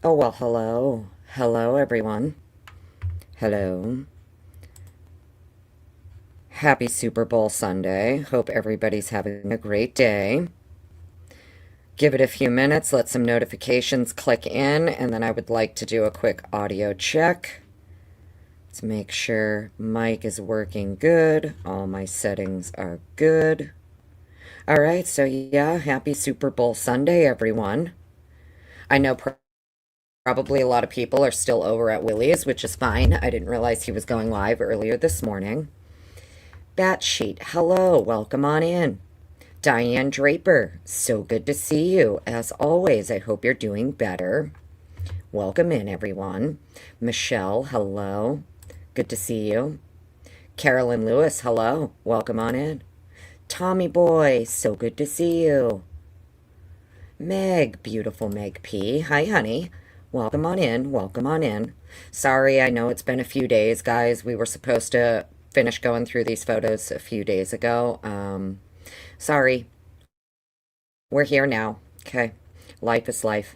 Oh, well, hello. Hello, everyone. Hello. Happy Super Bowl Sunday. Hope everybody's having a great day. Give it a few minutes, let some notifications click in, and then I would like to do a quick audio check to make sure mic is working good. All my settings are good. All right, so yeah, happy Super Bowl Sunday, everyone. I know probably a lot of people are still over at Willie's, which is fine. I didn't realize he was going live earlier this morning. Batsheet, hello, welcome on in. Diane Draper, so good to see you. As always, I hope you're doing better. Welcome in, everyone. Michelle, hello. Good to see you. Carolyn Lewis, hello. Welcome on in. Tommy Boy, so good to see you. Meg, beautiful Meg P. Hi, honey. Welcome on in. Welcome on in. Sorry, I know it's been a few days, guys. We were supposed to finish going through these photos a few days ago. Sorry. We're here now. Okay. Life is life.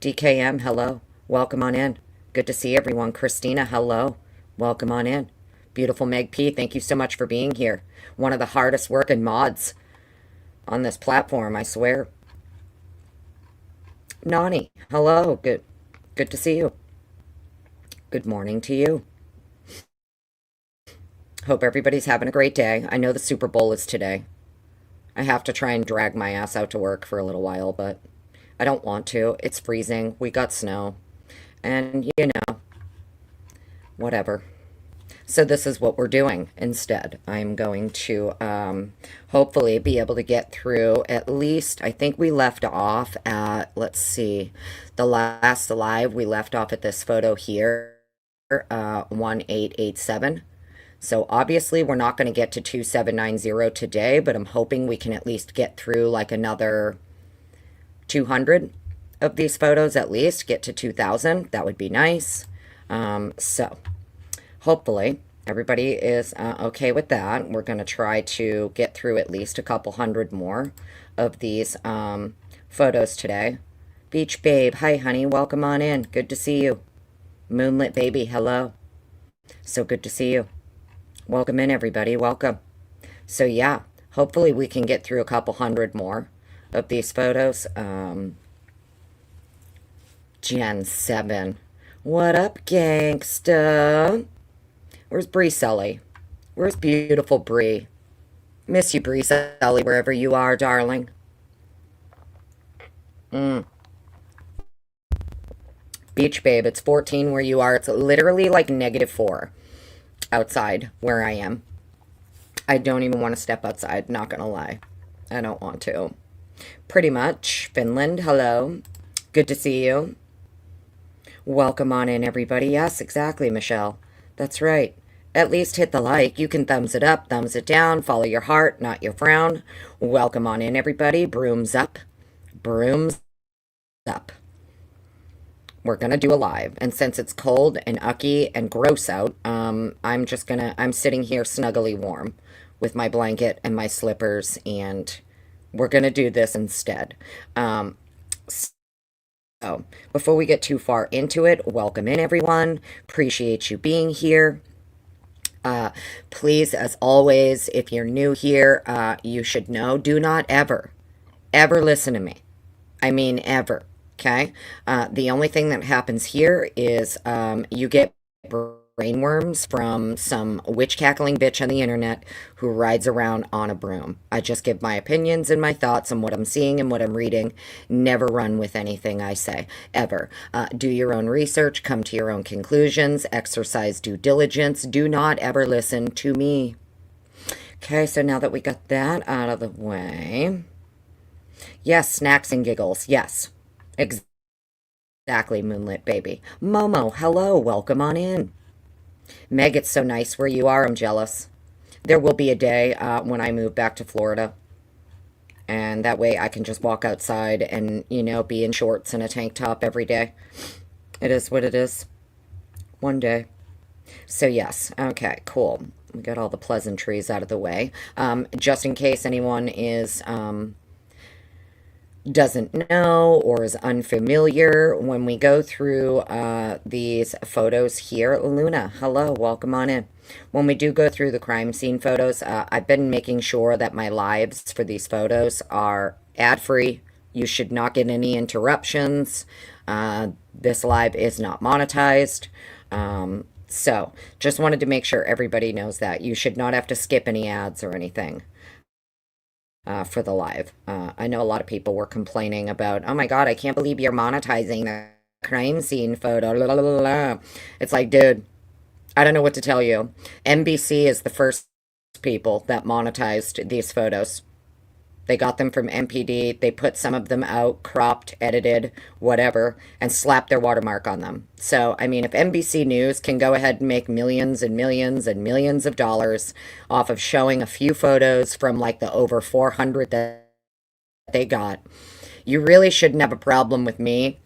DKM, hello. Welcome on in. Good to see everyone. Christina, hello. Welcome on in. Beautiful Meg P, thank you so much for being here. One of the hardest working mods on this platform, I swear. Nani, hello. Good to see you. Good morning to you. Hope everybody's having a great day. I know the Super Bowl is today. I have to try and drag my ass out to work for a little while, but I don't want to. It's freezing. We got snow. And, whatever. So this is what we're doing instead. I'm going to hopefully be able to get through at least, I think we left off at, let's see, the last live, we left off at this photo here, 1887. So obviously we're not going to get to 2790 today, but I'm hoping we can at least get through like another 200 of these photos at least, get to 2000. That would be nice. So hopefully everybody is okay with that. We're going to try to get through at least a couple hundred more of these photos today. Beach Babe, hi honey, welcome on in. Good to see you. Moonlit Baby, hello. So good to see you. Welcome in, everybody. Welcome. So, yeah, hopefully we can get through a couple hundred more of these photos. Gen 7. What up, gangsta? Where's Bree Sully? Where's beautiful Bree? Miss you, Bree Sully, wherever you are, darling. Beach Babe, it's 14 where you are. It's literally like -4 outside where I am. I don't even want to step outside, not gonna lie. I don't want to. Pretty much. Finland, hello. Good to see you. Welcome on in, everybody. Yes, exactly, Michelle. That's right. At least hit the like. You can thumbs it up, thumbs it down, follow your heart, not your frown. Welcome on in, everybody. Brooms up. Brooms up. We're gonna do a live, and since it's cold and ucky and gross out, I'm sitting here snuggly warm with my blanket and my slippers, and we're gonna do this instead. So before we get too far into it, welcome in everyone. Appreciate you being here. Please, as always, if you're new here, you should know, do not ever listen to me. I mean, ever. Okay. The only thing that happens here is you get brainworms from some witch cackling bitch on the internet who rides around on a broom. I just give my opinions and my thoughts on what I'm seeing and what I'm reading. Never run with anything I say, ever. Do your own research, come to your own conclusions, exercise due diligence. Do not ever listen to me. Okay, so now that we got that out of the way. Yes, snacks and giggles. Yes. Exactly, Moonlit Baby. Momo, hello, welcome on in. Meg, it's so nice where you are. I'm jealous. There will be a day when I move back to Florida. And that way I can just walk outside and, be in shorts and a tank top every day. It is what it is. One day. So, yes. Okay, cool. We got all the pleasantries out of the way. Just in case anyone is doesn't know or is unfamiliar, when we go through these photos here, Luna, hello, welcome on in. When we do go through the crime scene photos, I've been making sure that my lives for these photos are ad-free. You should not get any interruptions. This live is not monetized. So just wanted to make sure everybody knows that. You should not have to skip any ads or anything for the live. I know a lot of people were complaining about, oh my God, I can't believe you're monetizing the crime scene photo. La, la, la, la. It's like, dude, I don't know what to tell you. NBC is the first people that monetized these photos. They got them from MPD. They put some of them out, cropped, edited, whatever, and slapped their watermark on them. So, I mean, if NBC News can go ahead and make millions and millions and millions of dollars off of showing a few photos from like the over 400 that they got, you really shouldn't have a problem with me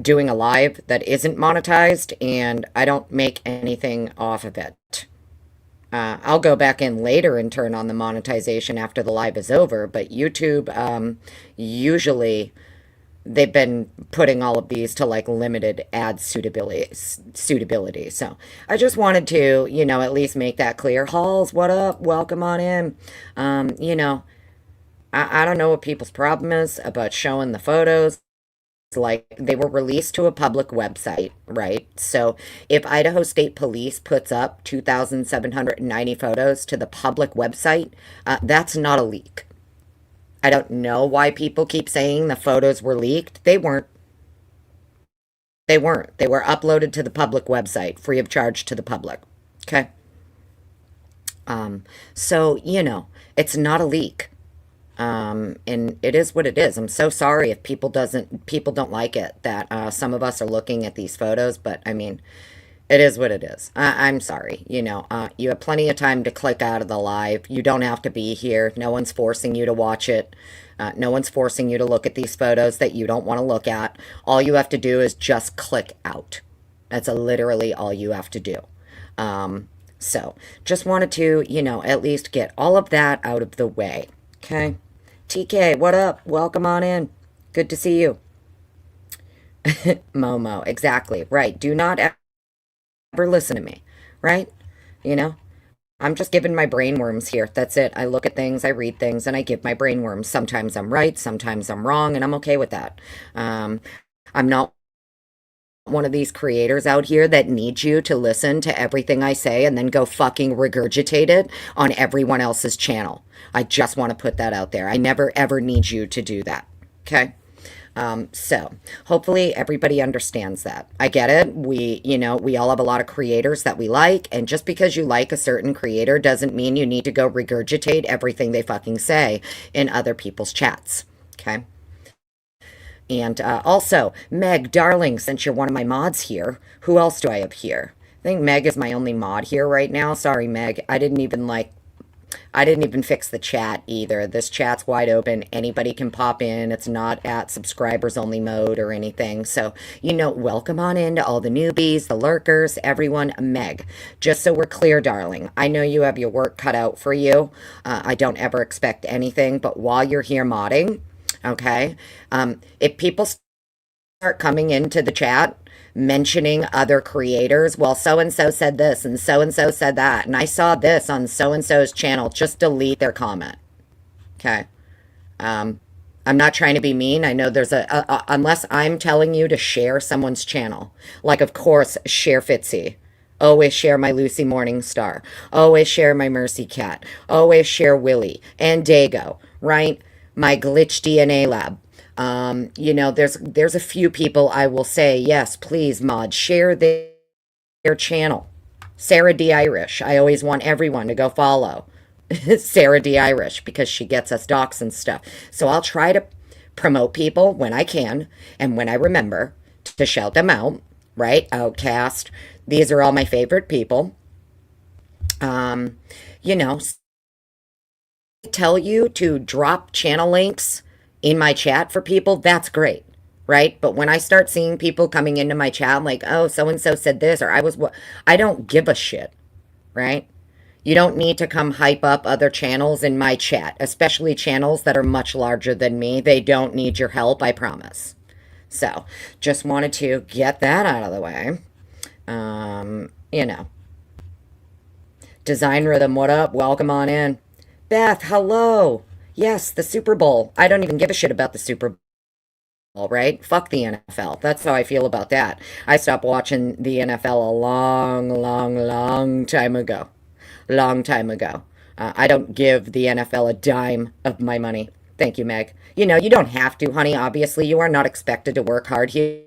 doing a live that isn't monetized and I don't make anything off of it. I'll go back in later and turn on the monetization after the live is over, but YouTube, usually they've been putting all of these to like limited ad suitability. So I just wanted to, at least make that clear. Halls, what up? Welcome on in. You know, I don't know what people's problem is about showing the photos. Like they were released to a public website, right? So if Idaho State Police puts up 2,790 photos to the public website, that's not a leak. I don't know why people keep saying the photos were leaked. They weren't. They weren't. They were uploaded to the public website, free of charge to the public. Okay. So, it's not a leak. And it is what it is. I'm so sorry if people don't like it that some of us are looking at these photos, but I mean, it is what it is. I'm sorry. You have plenty of time to click out of the live. You don't have to be here. No one's forcing you to watch it. No one's forcing you to look at these photos that you don't want to look at. All you have to do is just click out. That's literally all you have to do. So just wanted to, at least get all of that out of the way. Okay. TK, what up? Welcome on in. Good to see you. Momo, exactly. Right. Do not ever listen to me. Right? I'm just giving my brain worms here. That's it. I look at things, I read things, and I give my brain worms. Sometimes I'm right, sometimes I'm wrong, and I'm okay with that. I'm not one of these creators out here that needs you to listen to everything I say and then go fucking regurgitate it on everyone else's channel. I just want to put that out there. I never ever need you to do that. Okay? So hopefully everybody understands that. I get it. We all have a lot of creators that we like, and just because you like a certain creator doesn't mean you need to go regurgitate everything they fucking say in other people's chats. Okay? And also, Meg, darling, since you're one of my mods here, who else do I have here? I think Meg is my only mod here right now. Sorry, Meg. I didn't even fix the chat either. This chat's wide open. Anybody can pop in. It's not at subscribers only mode or anything. So, welcome on in to all the newbies, the lurkers, everyone. Meg, just so we're clear, darling, I know you have your work cut out for you. I don't ever expect anything, but while you're here modding, okay, if people start coming into the chat mentioning other creators, well, so-and-so said this and so-and-so said that, and I saw this on so-and-so's channel, just delete their comment. Okay. I'm not trying to be mean. I know there's unless I'm telling you to share someone's channel, like, of course, share Fitzy. Always share my Lucy Morningstar. Always share my Mercy Cat. Always share Willie and Dago, right? My glitch DNA lab. There's a few people I will say, yes, please, mod, share their channel. Sarah D. Irish. I always want everyone to go follow Sarah D. Irish because she gets us docs and stuff. So I'll try to promote people when I can and when I remember to shout them out, right? Outcast. These are all my favorite people. Tell you to drop channel links in my chat for people, that's great, right? But when I start seeing people coming into my chat like, oh, so-and-so said this, or I don't give a shit, right? You don't need to come hype up other channels in my chat, especially channels that are much larger than me. They don't need your help, I promise. So, just wanted to get that out of the way. You know. Design Rhythm, what up? Welcome on in. Beth, hello. Yes, the Super Bowl. I don't even give a shit about the Super Bowl, right? Fuck the NFL. That's how I feel about that. I stopped watching the NFL a long time ago. Long time ago. I don't give the NFL a dime of my money. Thank you, Meg. You know, you don't have to, honey. Obviously, you are not expected to work hard here.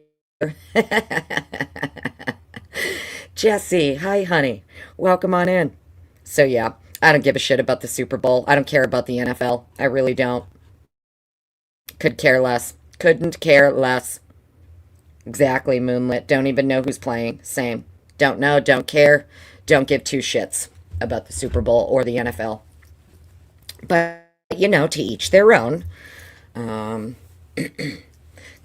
Jesse, hi, honey. Welcome on in. So, yeah, I don't give a shit about the Super Bowl. I don't care about the NFL. I really don't. Could care less. Couldn't care less. Exactly, Moonlit. Don't even know who's playing. Same. Don't know, don't care. Don't give two shits about the Super Bowl or the NFL. But, you know, to each their own.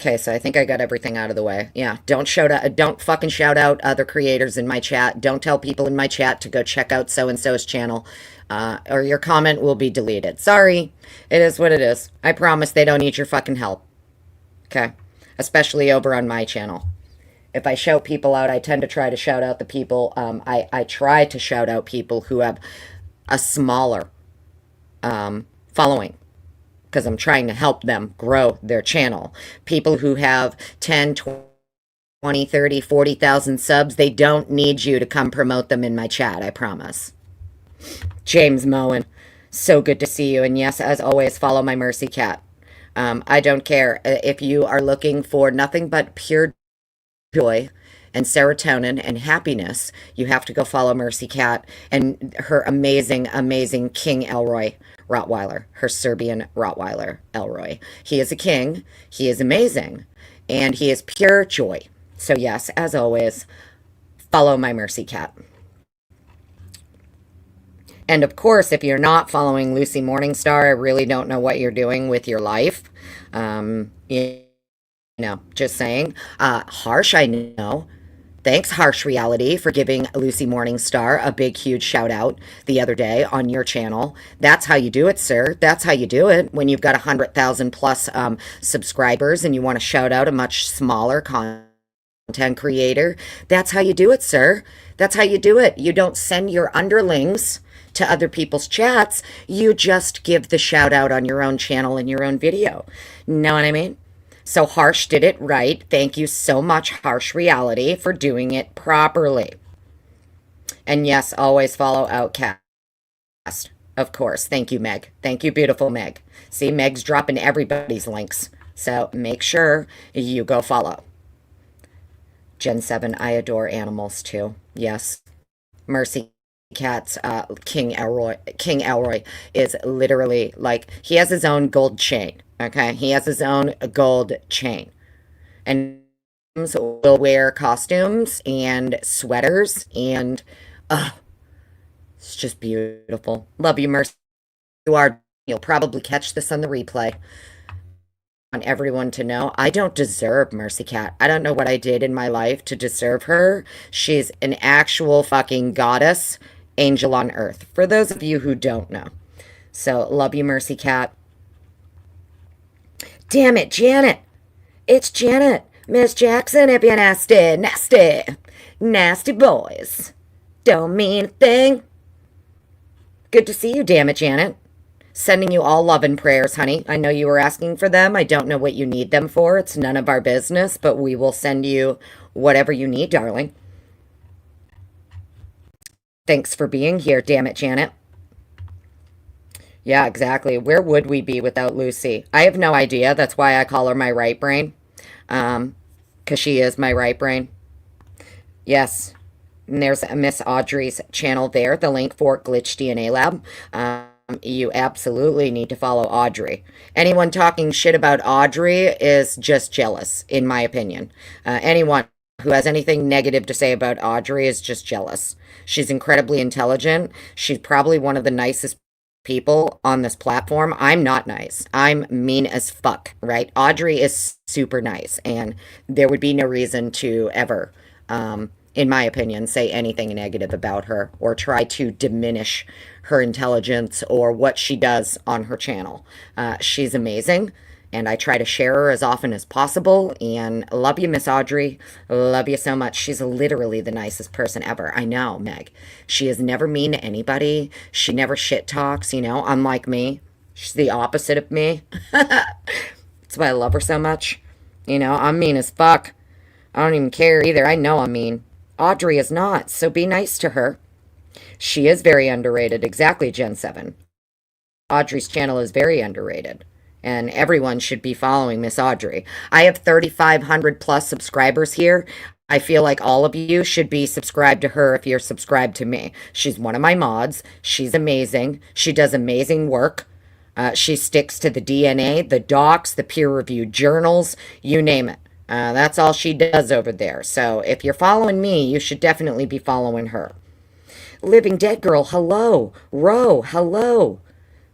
Okay, so I think I got everything out of the way. Yeah, don't fucking shout out other creators in my chat. Don't tell people in my chat to go check out so-and-so's channel, or your comment will be deleted. Sorry, it is what it is. I promise they don't need your fucking help. Okay, especially over on my channel. If I shout people out, I tend to try to shout out the people, I try to shout out people who have a smaller following, because I'm trying to help them grow their channel. People who have 10, 20, 30, 40,000 subs, they don't need you to come promote them in my chat, I promise. James Moen, so good to see you. And yes, as always, follow my Mercy Cat. I don't care. If you are looking for nothing but pure joy and serotonin and happiness, you have to go follow Mercy Cat and her amazing, amazing King Elroy Rottweiler, her Serbian Rottweiler, Elroy. He is a king, he is amazing, and he is pure joy. So yes, as always, follow my Mercy Cat. And of course, if you're not following Lucy Morningstar, I really don't know what you're doing with your life. You know, just saying. Harsh, I know. Thanks, Harsh Reality, for giving Lucy Morningstar a big, huge shout out the other day on your channel. That's how you do it, sir. That's how you do it when you've got 100,000 plus subscribers and you want to shout out a much smaller content creator. That's how you do it, sir. That's how you do it. You don't send your underlings to other people's chats. You just give the shout out on your own channel in your own video. Know what I mean? So Harsh did it right. Thank you so much, Harsh Reality, for doing it properly. And yes, always follow Outcast. Of course. Thank you, Meg. Thank you, beautiful Meg. See, Meg's dropping everybody's links. So make sure you go follow. Gen 7, I adore animals too. Yes. Mercy Cat's King Elroy is literally like, he has his own gold chain. Okay, he has his own gold chain. And will wear costumes and sweaters and it's just beautiful. Love you, Mercy. You'll probably catch this on the replay. I want everyone to know I don't deserve Mercy Cat. I don't know what I did in my life to deserve her. She's an actual fucking goddess, angel on earth. For those of you who don't know. So love you, Mercy Cat. Damn it, Janet. It's Janet. Miss Jackson, if you're nasty, nasty. Nasty boys. Don't mean a thing. Good to see you, damn it, Janet. Sending you all love and prayers, honey. I know you were asking for them. I don't know what you need them for. It's none of our business, but we will send you whatever you need, darling. Thanks for being here, damn it, Janet. Yeah, exactly. Where would we be without Lucy? I have no idea. That's why I call her my right brain. Because she is my right brain. Yes. And there's Miss Audrey's channel there, the link for Glitch DNA Lab. You absolutely need to follow Audrey. Anyone talking shit about Audrey is just jealous, in my opinion. Anyone who has anything negative to say about Audrey is just jealous. She's incredibly intelligent. She's probably one of the nicest people on this platform. I'm not nice. I'm mean as fuck, right? Audrey is super nice, and there would be no reason to ever in my opinion, say anything negative about her or try to diminish her intelligence or what she does on her channel. She's amazing, and I try to share her as often as possible. And love you, Miss Audrey. Love you so much. She's literally the nicest person ever. I know, Meg. She is never mean to anybody. She never shit talks, unlike me. She's the opposite of me. That's why I love her so much. I'm mean as fuck. I don't even care either. I know I'm mean. Audrey is not, so be nice to her. She is very underrated. Exactly, Gen 7. Audrey's channel is very underrated. And everyone should be following Miss Audrey. I have 3,500 plus subscribers here. I feel like all of you should be subscribed to her if you're subscribed to me. She's one of my mods. She's amazing. She does amazing work. She sticks to the DNA, the docs, the peer-reviewed journals, you name it. That's all she does over there. So if you're following me, you should definitely be following her. Living Dead Girl, hello. Ro, hello.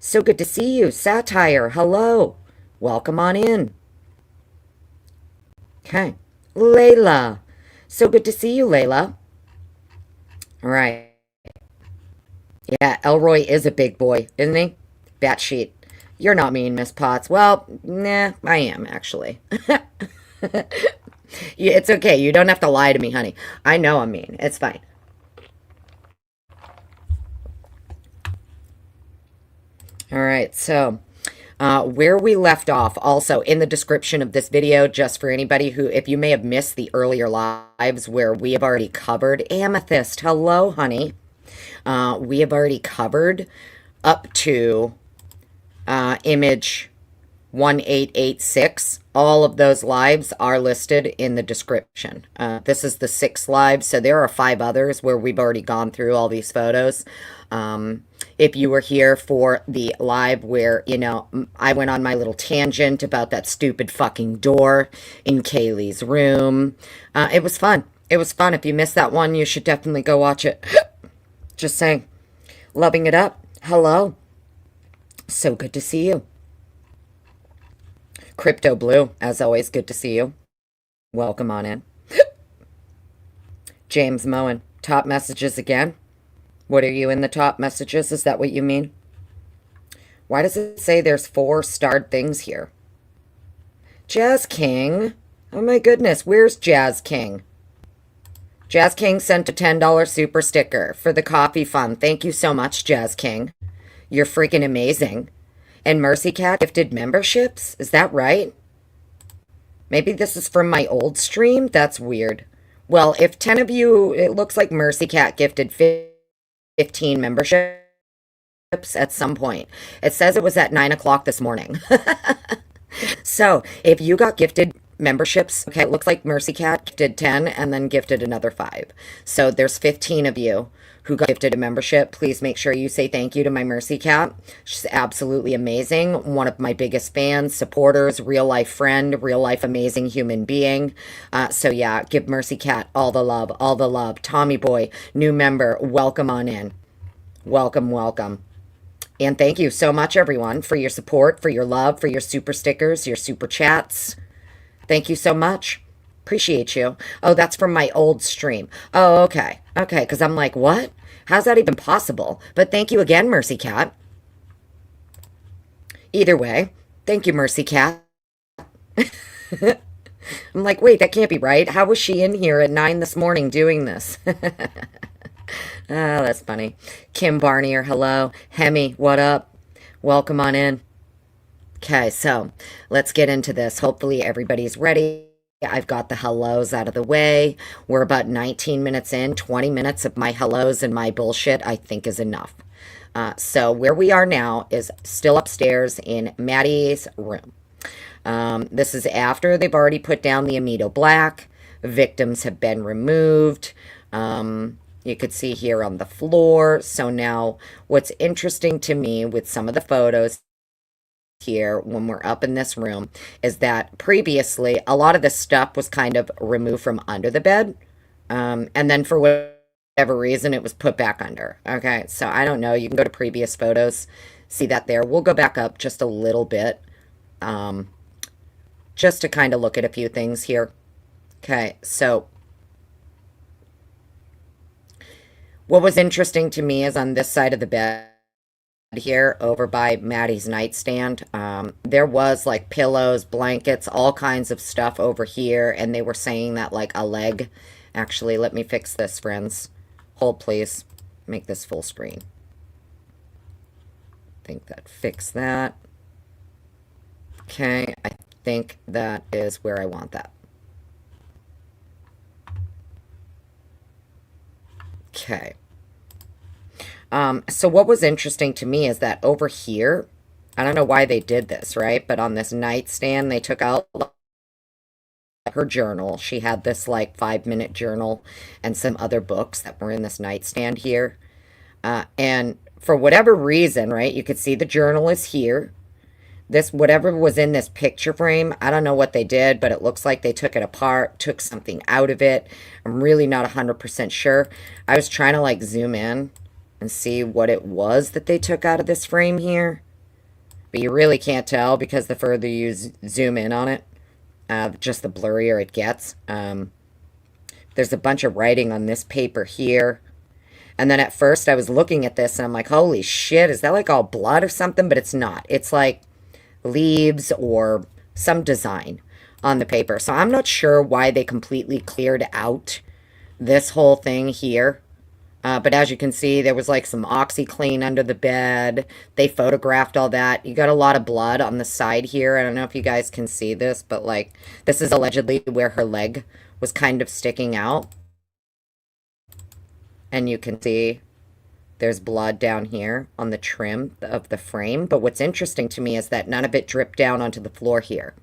So good to see you. Satire, hello. Welcome on in. Okay. Layla. So good to see you, Layla. All right. Yeah, Elroy is a big boy, isn't he? Batshit. You're not mean, Miss Potts. Well, nah, I am, actually. It's okay. You don't have to lie to me, honey. I know I'm mean. It's fine. All right, so where we left off, also in the description of this video, just for anybody who, if you may have missed the earlier lives where we have already covered Amethyst. Hello, honey. We have already covered up to image 1886. All of those lives are listed in the description. This is the 6th live, so there are 5 others where we've already gone through all these photos. If you were here for the live where, I went on my little tangent about that stupid fucking door in Kaylee's room, it was fun. It was fun. If you missed that one, you should definitely go watch it. Just saying. Loving it up. Hello. So good to see you. Crypto Blue, as always, good to see you. Welcome on in. James Moen, top messages again. What are you in the top messages? Is that what you mean? Why does it say there's 4 starred things here? Jazz King. Oh my goodness, where's Jazz King? Jazz King sent a $10 super sticker for the coffee fund. Thank you so much, Jazz King. You're freaking amazing. And Mercy Cat gifted memberships? Is that right? Maybe this is from my old stream? That's weird. Well, if 10 of you, it looks like Mercy Cat gifted 15 memberships at some point. It says it was at 9 o'clock this morning. So, if you got gifted memberships, okay, it looks like Mercy Cat gifted 10 and then gifted another 5. So, there's 15 of you who got gifted a membership. Please make sure you say thank you to my Mercy Cat. She's absolutely amazing. One of my biggest fans, supporters, real life friend, real life amazing human being. So yeah, give Mercy Cat all the love, all the love. Tommy Boy, new member, welcome on in. Welcome, welcome. And thank you so much, everyone, for your support, for your love, for your super stickers, your super chats. Thank you so much. Appreciate you. Oh, that's from my old stream. Oh, okay. Okay, because I'm like, what? How's that even possible? But thank you again, Mercy Cat. Either way, thank you, Mercy Cat. I'm like, wait, that can't be right. How was she in here at 9 this morning doing this? Oh, that's funny. Kim Barnier, hello. Hemi, what up? Welcome on in. Okay, so let's get into this. Hopefully everybody's ready. I've got the hellos out of the way. We're about 19 minutes in. 20 minutes of my hellos and my bullshit, I think, is enough. So where we are now is still upstairs in Maddie's room. This is after they've already put down the Amido Black. Victims have been removed. You could see here on the floor. So now what's interesting to me with some of the photos here when we're up in this room is that previously a lot of this stuff was kind of removed from under the bed, and then for whatever reason it was put back under. Okay, so I don't know, you can go to previous photos, see that there. We'll go back up just a little bit, just to kind of look at a few things here. Okay, so What was interesting to me is on this side of the bed here over by Maddie's nightstand, there was like pillows, blankets, all kinds of stuff over here, and they were saying that like a leg. Actually, let me fix this, friends. Hold, please. Make this full screen. Think that fix that. Okay, I think that is where I want that. Okay. So what was interesting to me is that over here, I don't know why they did this, right? But on this nightstand, they took out her journal. She had this like 5-minute journal and some other books that were in this nightstand here. And for whatever reason, right, you could see the journal is here. This, whatever was in this picture frame, I don't know what they did, but it looks like they took it apart, took something out of it. I'm really not 100% sure. I was trying to like zoom in and see what it was that they took out of this frame here. But you really can't tell because the further you zoom in on it, just the blurrier it gets. There's a bunch of writing on this paper here. And then at first I was looking at this and I'm like, holy shit, is that like all blood or something? But it's not. It's like leaves or some design on the paper. So I'm not sure why they completely cleared out this whole thing here. But as you can see, there was like some OxyClean under the bed. They photographed all that. You got a lot of blood on the side here. I don't know if you guys can see this, but like this is allegedly where her leg was kind of sticking out. And you can see there's blood down here on the trim of the frame. But what's interesting to me is that none of it dripped down onto the floor here.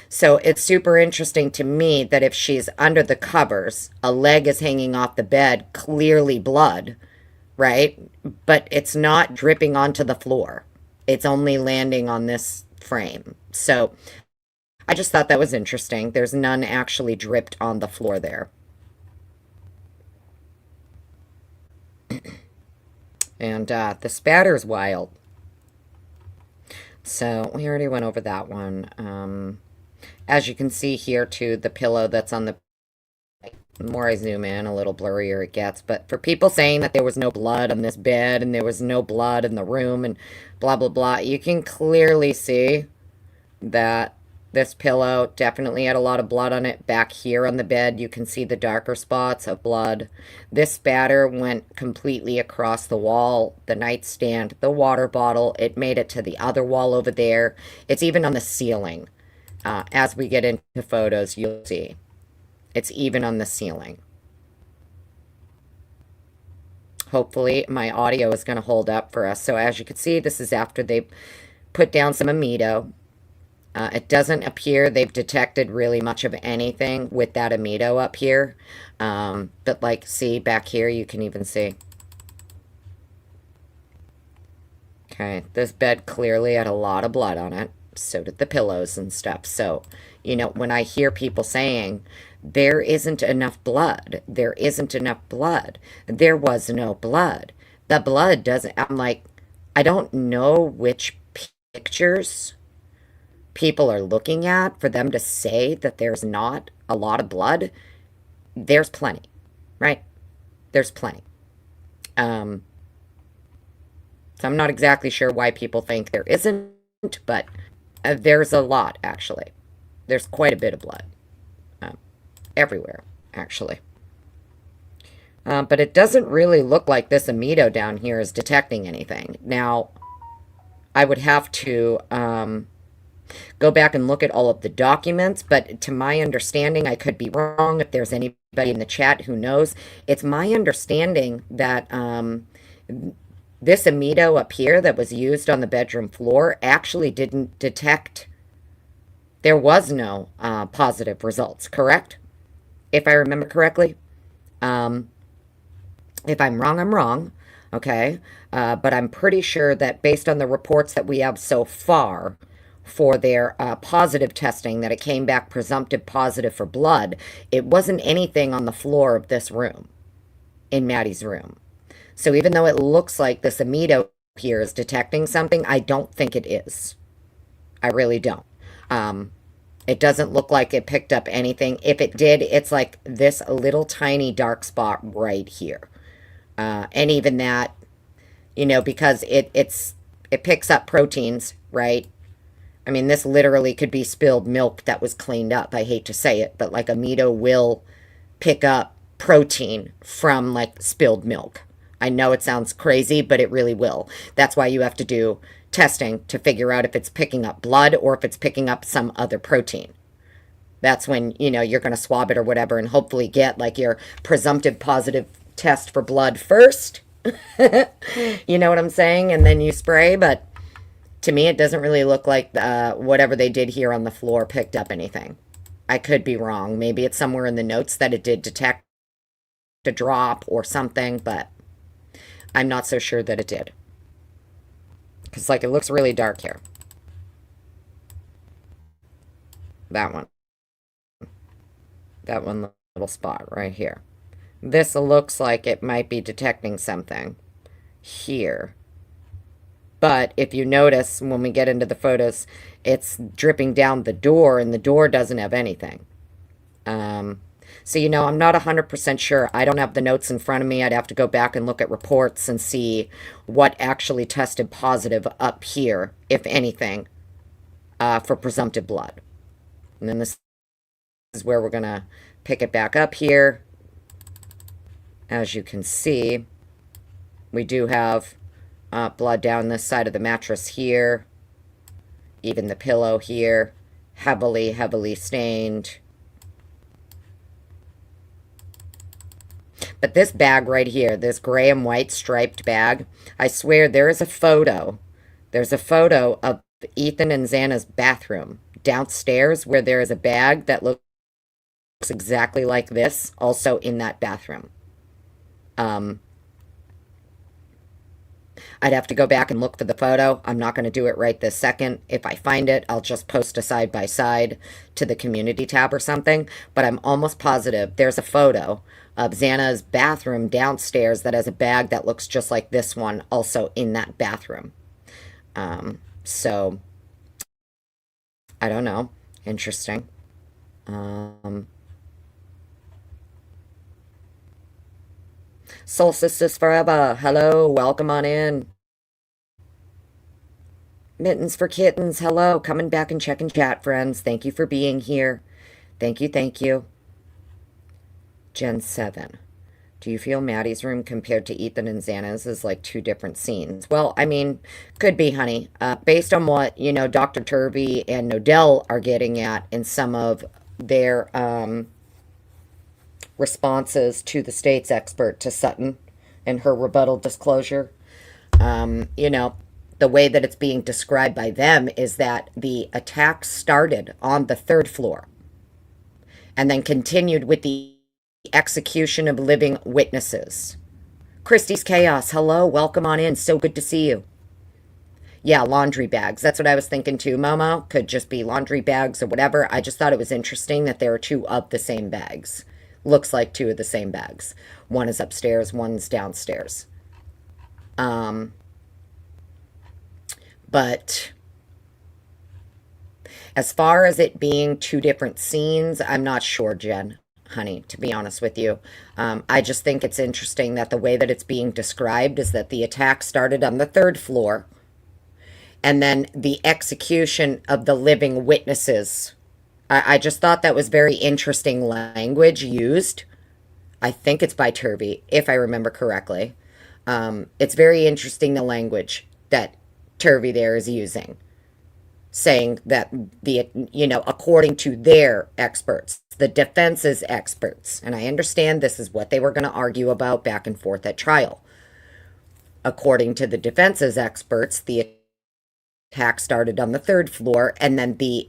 So it's super interesting to me that if she's under the covers, a leg is hanging off the bed, clearly blood, right? But it's not dripping onto the floor. It's only landing on this frame. So I just thought that was interesting. There's none actually dripped on the floor there. And the spatter's wild. So we already went over that one. As you can see here too, the pillow that's on the more I zoom in, a little blurrier it gets. But for people saying that there was no blood on this bed and there was no blood in the room and blah, blah, blah, you can clearly see that this pillow definitely had a lot of blood on it. Back here on the bed, you can see the darker spots of blood. This spatter went completely across the wall, the nightstand, the water bottle. It made it to the other wall over there. It's even on the ceiling. As we get into photos, you'll see. It's even on the ceiling. Hopefully, my audio is going to hold up for us. So as you can see, this is after they put down some amido. It doesn't appear they've detected really much of anything with that amido up here. But like, see, back here, you can even see. Okay, this bed clearly had a lot of blood on it. So did the pillows and stuff. So, you know, when I hear people saying, there isn't enough blood, there isn't enough blood, there was no blood. The blood doesn't, I'm like, I don't know which pictures people are looking at for them to say that there's not a lot of blood. There's plenty, right? There's plenty. So I'm not exactly sure why people think there isn't, but there's a lot, actually. There's quite a bit of blood. Everywhere, actually. But it doesn't really look like this amido down here is detecting anything. Now, I would have to go back and look at all of the documents, but to my understanding, I could be wrong. If there's anybody in the chat who knows, it's my understanding that this amido up here that was used on the bedroom floor actually didn't detect. There was no positive results, correct? If I remember correctly. If I'm wrong, I'm wrong, okay? But I'm pretty sure that based on the reports that we have so far for their positive testing, that it came back presumptive positive for blood, it wasn't anything on the floor of this room, in Maddie's room. So even though it looks like this amido here is detecting something, I don't think it is. I really don't. It doesn't look like it picked up anything. If it did, it's like this little tiny dark spot right here. And even that, because it picks up proteins, right? I mean, this literally could be spilled milk that was cleaned up. I hate to say it, but like a Mito will pick up protein from like spilled milk. I know it sounds crazy, but it really will. That's why you have to do testing to figure out if it's picking up blood or if it's picking up some other protein. That's when, you're going to swab it or whatever and hopefully get like your presumptive positive test for blood first. You know what I'm saying? And then you spray. But to me, it doesn't really look like whatever they did here on the floor picked up anything. I could be wrong. Maybe it's somewhere in the notes that it did detect a drop or something, but I'm not so sure that it did. Because, like, it looks really dark here. That one. That one little spot right here. This looks like it might be detecting something here. But if you notice, when we get into the photos, it's dripping down the door, and the door doesn't have anything. So, I'm not 100% sure. I don't have the notes in front of me. I'd have to go back and look at reports and see what actually tested positive up here, if anything, for presumptive blood. And then this is where we're going to pick it back up here. As you can see, we do have blood down this side of the mattress here. Even the pillow here, heavily, heavily stained. But this bag right here, this gray and white striped bag, I swear there is a photo. There's a photo of Ethan and Xana's bathroom downstairs where there is a bag that looks exactly like this, also in that bathroom. I'd have to go back and look for the photo. I'm not going to do it right this second. If I find it, I'll just post a side-by-side to the community tab or something. But I'm almost positive there's a photo of Xana's bathroom downstairs that has a bag that looks just like this one, also in that bathroom. So, I don't know. Interesting. Solstice Forever. Hello. Welcome on in. Mittens for Kittens. Hello. Coming back and checking chat, friends. Thank you for being here. Thank you. Thank you. Gen 7. Do you feel Maddie's room compared to Ethan and Xana's is like two different scenes? Well, I mean, could be, honey. Based on what, Dr. Turvey and Nodell are getting at in some of their responses to the state's expert, to Sutton, and her rebuttal disclosure. The way that it's being described by them is that the attack started on the third floor and then continued with the execution of living witnesses. Christie's Chaos, hello, welcome on in. So good to see you. Yeah, laundry bags. That's what I was thinking too, Momo. Could just be laundry bags or whatever. I just thought it was interesting that there are two of the same bags. Looks like two of the same bags. One is upstairs, one's downstairs. But as far as it being two different scenes, I'm not sure, Jen, honey, to be honest with you. I just think it's interesting that the way that it's being described is that the attack started on the third floor, and then the execution of the living witnesses. I just thought that was very interesting language used. I think it's by Turvey, if I remember correctly. It's very interesting, the language that Turvey there is using, saying that according to their experts, the defense's experts, and I understand this is what they were going to argue about back and forth at trial. According to the defense's experts, the attack started on the third floor, and then the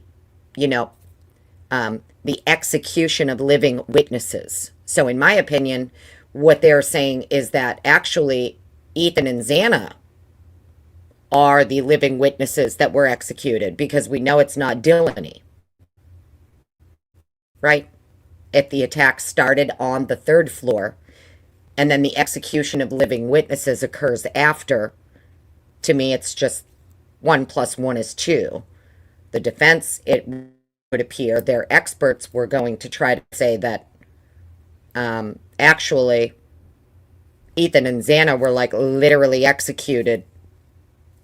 execution of living witnesses. So in my opinion, what they're saying is that actually Ethan and Xana are the living witnesses that were executed, because we know it's not Dillany, right? If the attack started on the third floor and then the execution of living witnesses occurs after, to me it's just 1 + 1 is 2. The defense, it appear their experts were going to try to say that actually Ethan and Xana were like literally executed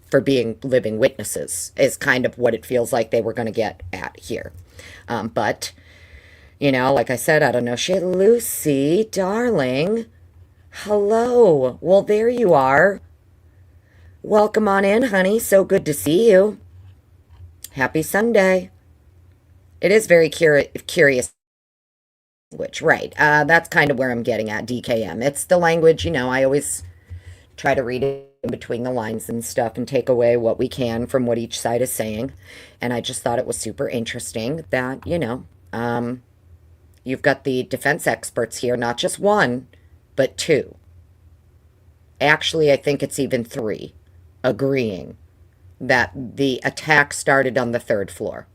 for being living witnesses, is kind of what it feels like they were going to get at here. But, you know, like I said, I don't know shit. Lucy, darling. Hello. Well, there you are. Welcome on in, honey. So good to see you. Happy Sunday. It is very curious language, right? That's kind of where I'm getting at, DKM. It's the language, you know, I always try to read it in between the lines and stuff and take away what we can from what each side is saying. And I just thought it was super interesting that, you know, you've got the defense experts here, not just one, but two. Actually, I think it's even three, agreeing that the attack started on the third floor.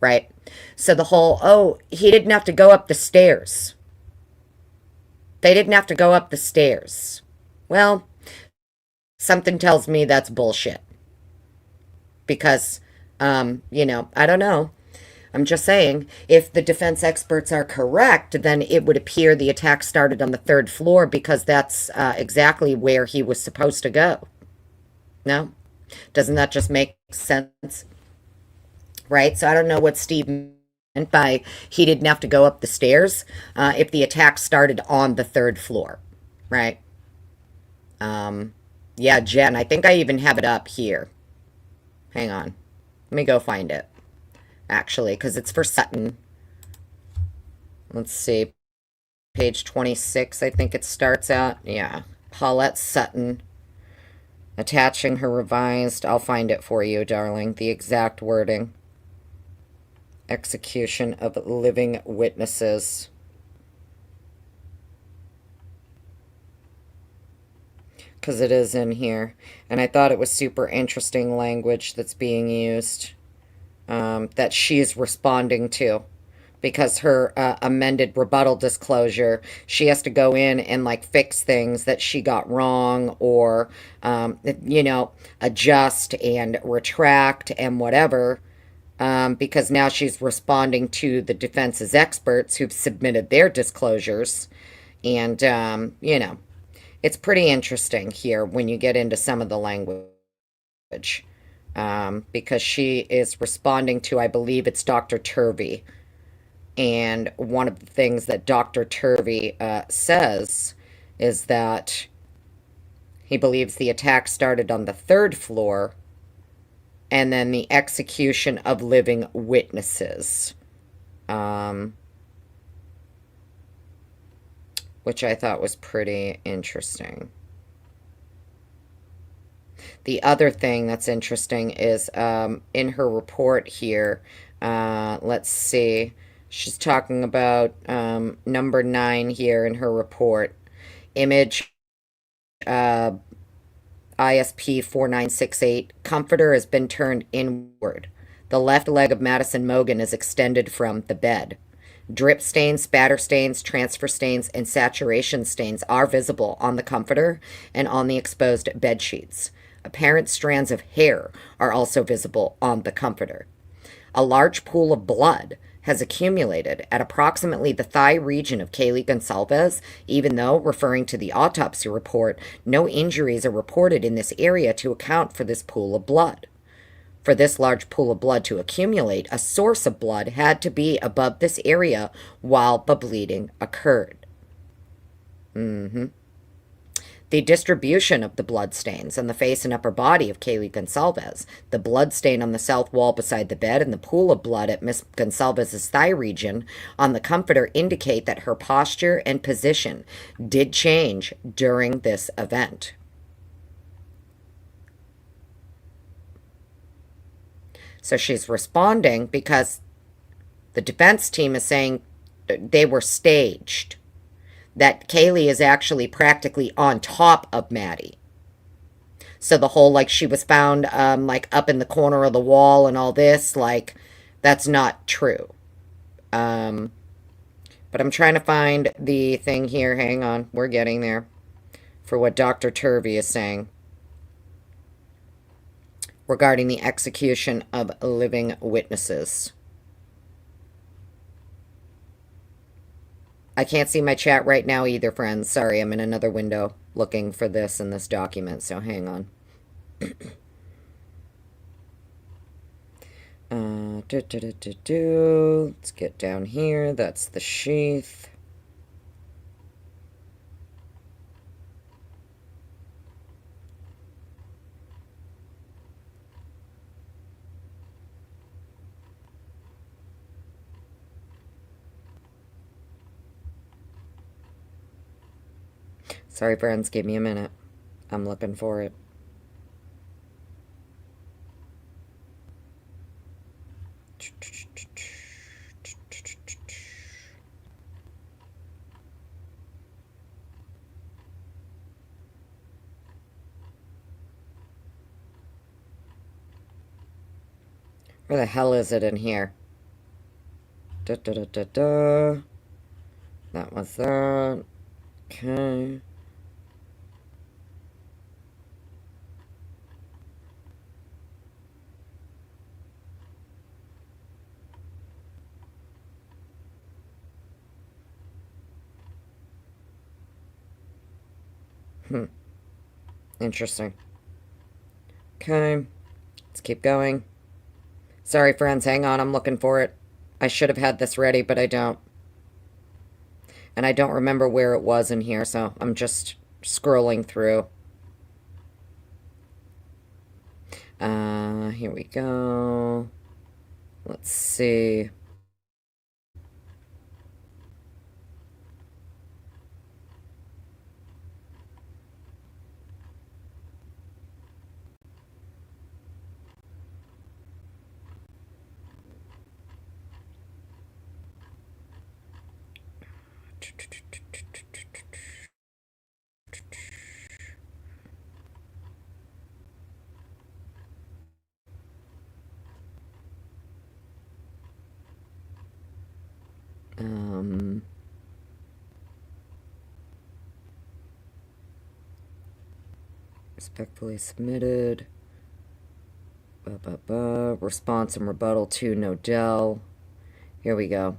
Right? So the whole, oh, he didn't have to go up the stairs. They didn't have to go up the stairs. Well, something tells me that's bullshit. Because, you know, I don't know. I'm just saying, if the defense experts are correct, then it would appear the attack started on the third floor because that's exactly where he was supposed to go. No? Doesn't that just make sense? Right? So I don't know what Steve meant by he didn't have to go up the stairs if the attack started on the third floor. Right? Yeah, Jen, I think I even have it up here. Hang on. Let me go find it. Actually, because it's for Sutton. Let's see. Page 26, I think it starts out. Yeah. Paulette Sutton. Attaching her revised. I'll find it for you, darling. The exact wording. Execution of living witnesses. Because it is in here. And I thought it was super interesting language that's being used. That she's responding to. Because her amended rebuttal disclosure, she has to go in and like fix things that she got wrong or, you know, adjust and retract and whatever. Because now she's responding to the defense's experts who've submitted their disclosures. And, you know, it's pretty interesting here when you get into some of the language. Because she is responding to, I believe it's Dr. Turvey. And one of the things that Dr. Turvey says is that he believes the attack started on the third floor and then the execution of living witnesses. Which I thought was pretty interesting. The other thing that's interesting is in her report here, let's see, she's talking about number 9 here in her report. Image ISP 4968, comforter has been turned inward. The left leg of Madison Mogan is extended from the bed. Drip stains, spatter stains, transfer stains, and saturation stains are visible on the comforter and on the exposed bed sheets. Apparent strands of hair are also visible on the comforter. A large pool of blood has accumulated at approximately the thigh region of Kaylee Gonsalves, even though, referring to the autopsy report, no injuries are reported in this area to account for this pool of blood. For this large pool of blood to accumulate, a source of blood had to be above this area while the bleeding occurred. The distribution of the blood stains on the face and upper body of Kaylee Gonsalves, the blood stain on the south wall beside the bed, and the pool of blood at Miss Gonsalves' thigh region on the comforter indicate that her posture and position did change during this event. So she's responding because the defense team is saying they were staged. That Kaylee is actually practically on top of Maddie. So the whole, like, she was found, like, up in the corner of the wall and all this, like, that's not true. But I'm trying to find the thing here. Hang on. We're getting there. For what Dr. Turvey is saying. regarding the execution of living witnesses. I can't see my chat right now either, friends. Sorry, I'm in another window looking for this in this document, so hang on. Let's get down here. That's the sheath. Sorry, friends, give me a minute. I'm looking for it. Where the hell is it in here? Da da da da da. That was that. Okay. Interesting. Okay. Let's keep going. Sorry, friends. Hang on. I'm looking for it. I should have had this ready, but I don't. And I don't remember where it was in here, so I'm just scrolling through. Here we go. Let's see. Respectfully submitted. Response and rebuttal to Nodell. Here we go.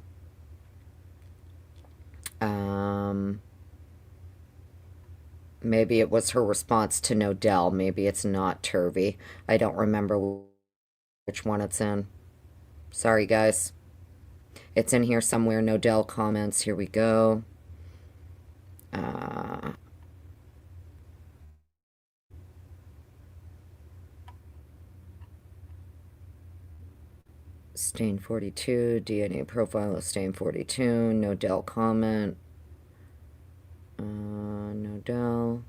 Maybe it was her response to Nodell. Maybe it's not Turvey. I don't remember which one it's in. Sorry, guys. It's in here somewhere. Nodell comments. Here we go. Stain 42. DNA profile of Stain 42. Nodell comment. Nodell.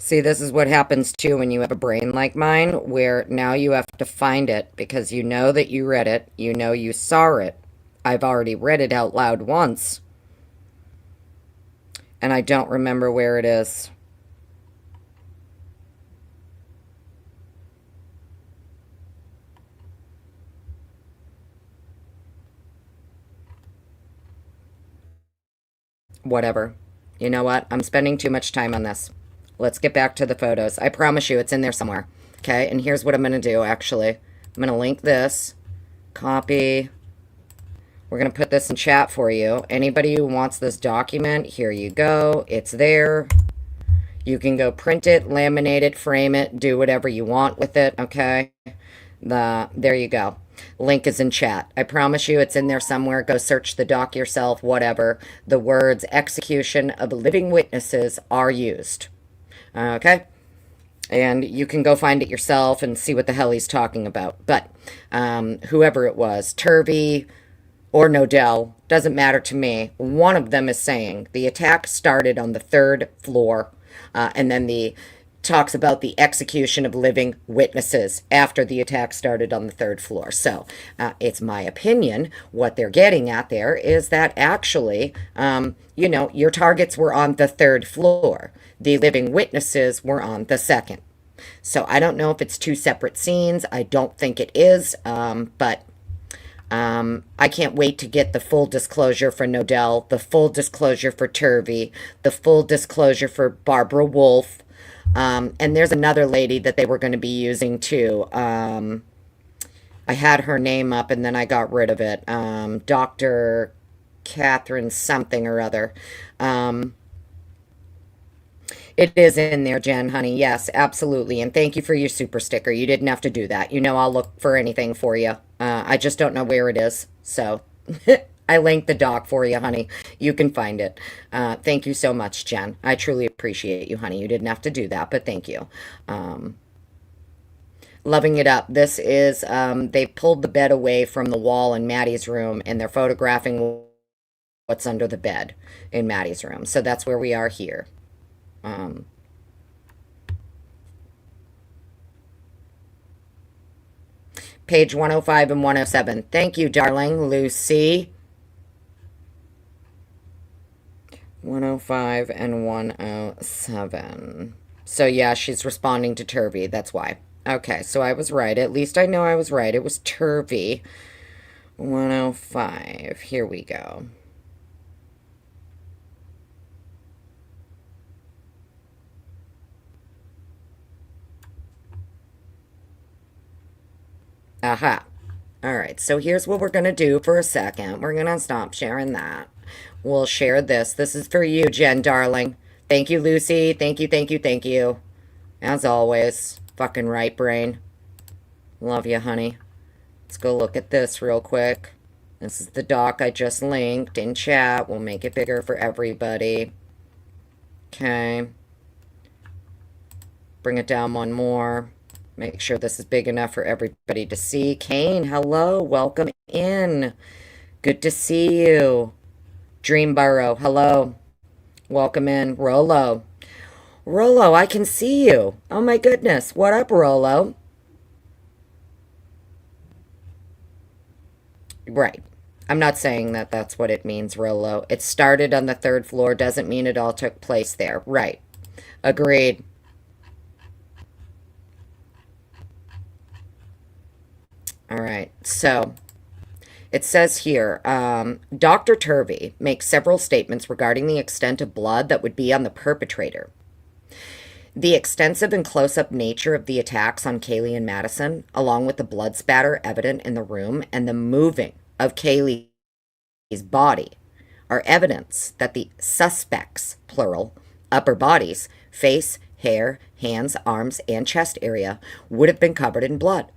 See, this is what happens too when you have a brain like mine, where now you have to find it because you know that you read it, you know you saw it. I've already read it out loud once, and I don't remember where it is. Whatever. You know what? I'm spending too much time on this. Let's get back to the photos. I promise you it's in there somewhere. Okay, and here's what I'm going to do, actually. I'm going to link this. Copy. We're going to put this in chat for you. Anybody who wants this document, here you go. It's there. You can go print it, laminate it, frame it, do whatever you want with it, okay? There you go. Link is in chat. I promise you it's in there somewhere. Go search the doc yourself, whatever. The words execution of living witnesses are used. Okay? And you can go find it yourself and see what the hell he's talking about. But whoever it was, Turvey or Nodell, doesn't matter to me. One of them is saying the attack started on the third floor, and then the talks about the execution of living witnesses after the attack started on the third floor. So it's my opinion. What they're getting at there is that actually, your targets were on the third floor. The living witnesses were on the second. So I don't know if it's two separate scenes. I don't think it is, but I can't wait to get the full disclosure for Nodell, the full disclosure for Turvey, the full disclosure for Barbara Wolf. And there's another lady that they were going to be using too. I had her name up and then I got rid of it. Dr. Catherine something or other. It is in there, Jen, honey. Yes, absolutely. And thank you for your super sticker. You didn't have to do that. You know I'll look for anything for you. I just don't know where it is. So I linked the doc for you, honey. You can find it. Thank you so much, Jen. I truly appreciate you, honey. You didn't have to do that, but thank you. Loving it up. This is, they pulled the bed away from the wall in Maddie's room, and they're photographing what's under the bed in Maddie's room. So that's where we are here. Page 105 and 107. Thank you, darling. Lucy. 105 and 107. So yeah, she's responding to Turvey. That's why. Okay, so I was right. At least I know I was right. It was Turvey. 105. Here we go. Aha. All right, so here's what we're going to do for a second. We're going to stop sharing that. We'll share this. This is for you, Jen, darling. Thank you, Lucy. Thank you, thank you, thank you. As always, fucking right brain. Love you, honey. Let's go look at this real quick. This is the doc I just linked in chat. We'll make it bigger for everybody. Okay. Bring it down one more. Make sure this is big enough for everybody to see. Kane, hello. Welcome in. Good to see you. Dreamborough, hello. Welcome in. Rolo. Rolo, I can see you. Oh my goodness. What up, Rolo? Right. I'm not saying that that's what it means, Rolo. It started on the third floor. Doesn't mean it all took place there. Right. Agreed. All right, so it says here, Dr. Turvey makes several statements regarding the extent of blood that would be on the perpetrator. The extensive and close-up nature of the attacks on Kaylee and Madison, along with the blood spatter evident in the room and the moving of Kaylee's body, are evidence that the suspects, plural, upper bodies, face, hair, hands, arms, and chest area would have been covered in blood.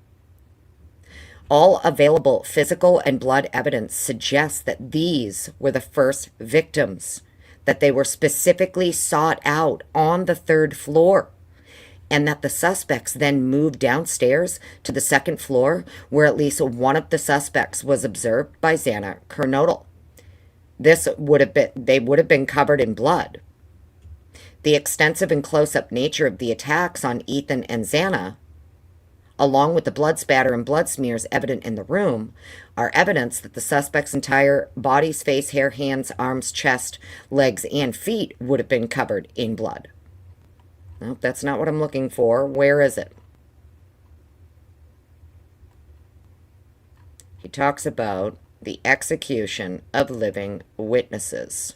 All available physical and blood evidence suggests that these were the first victims, that they were specifically sought out on the third floor, and that the suspects then moved downstairs to the second floor, where at least one of the suspects was observed by Xana Kernodle. They would have been covered in blood. The extensive and close-up nature of the attacks on Ethan and Xana, along with the blood spatter and blood smears evident in the room, are evidence that the suspect's entire body's face, hair, hands, arms, chest, legs, and feet would have been covered in blood. Nope, that's not what I'm looking for. Where is it? He talks about the execution of living witnesses.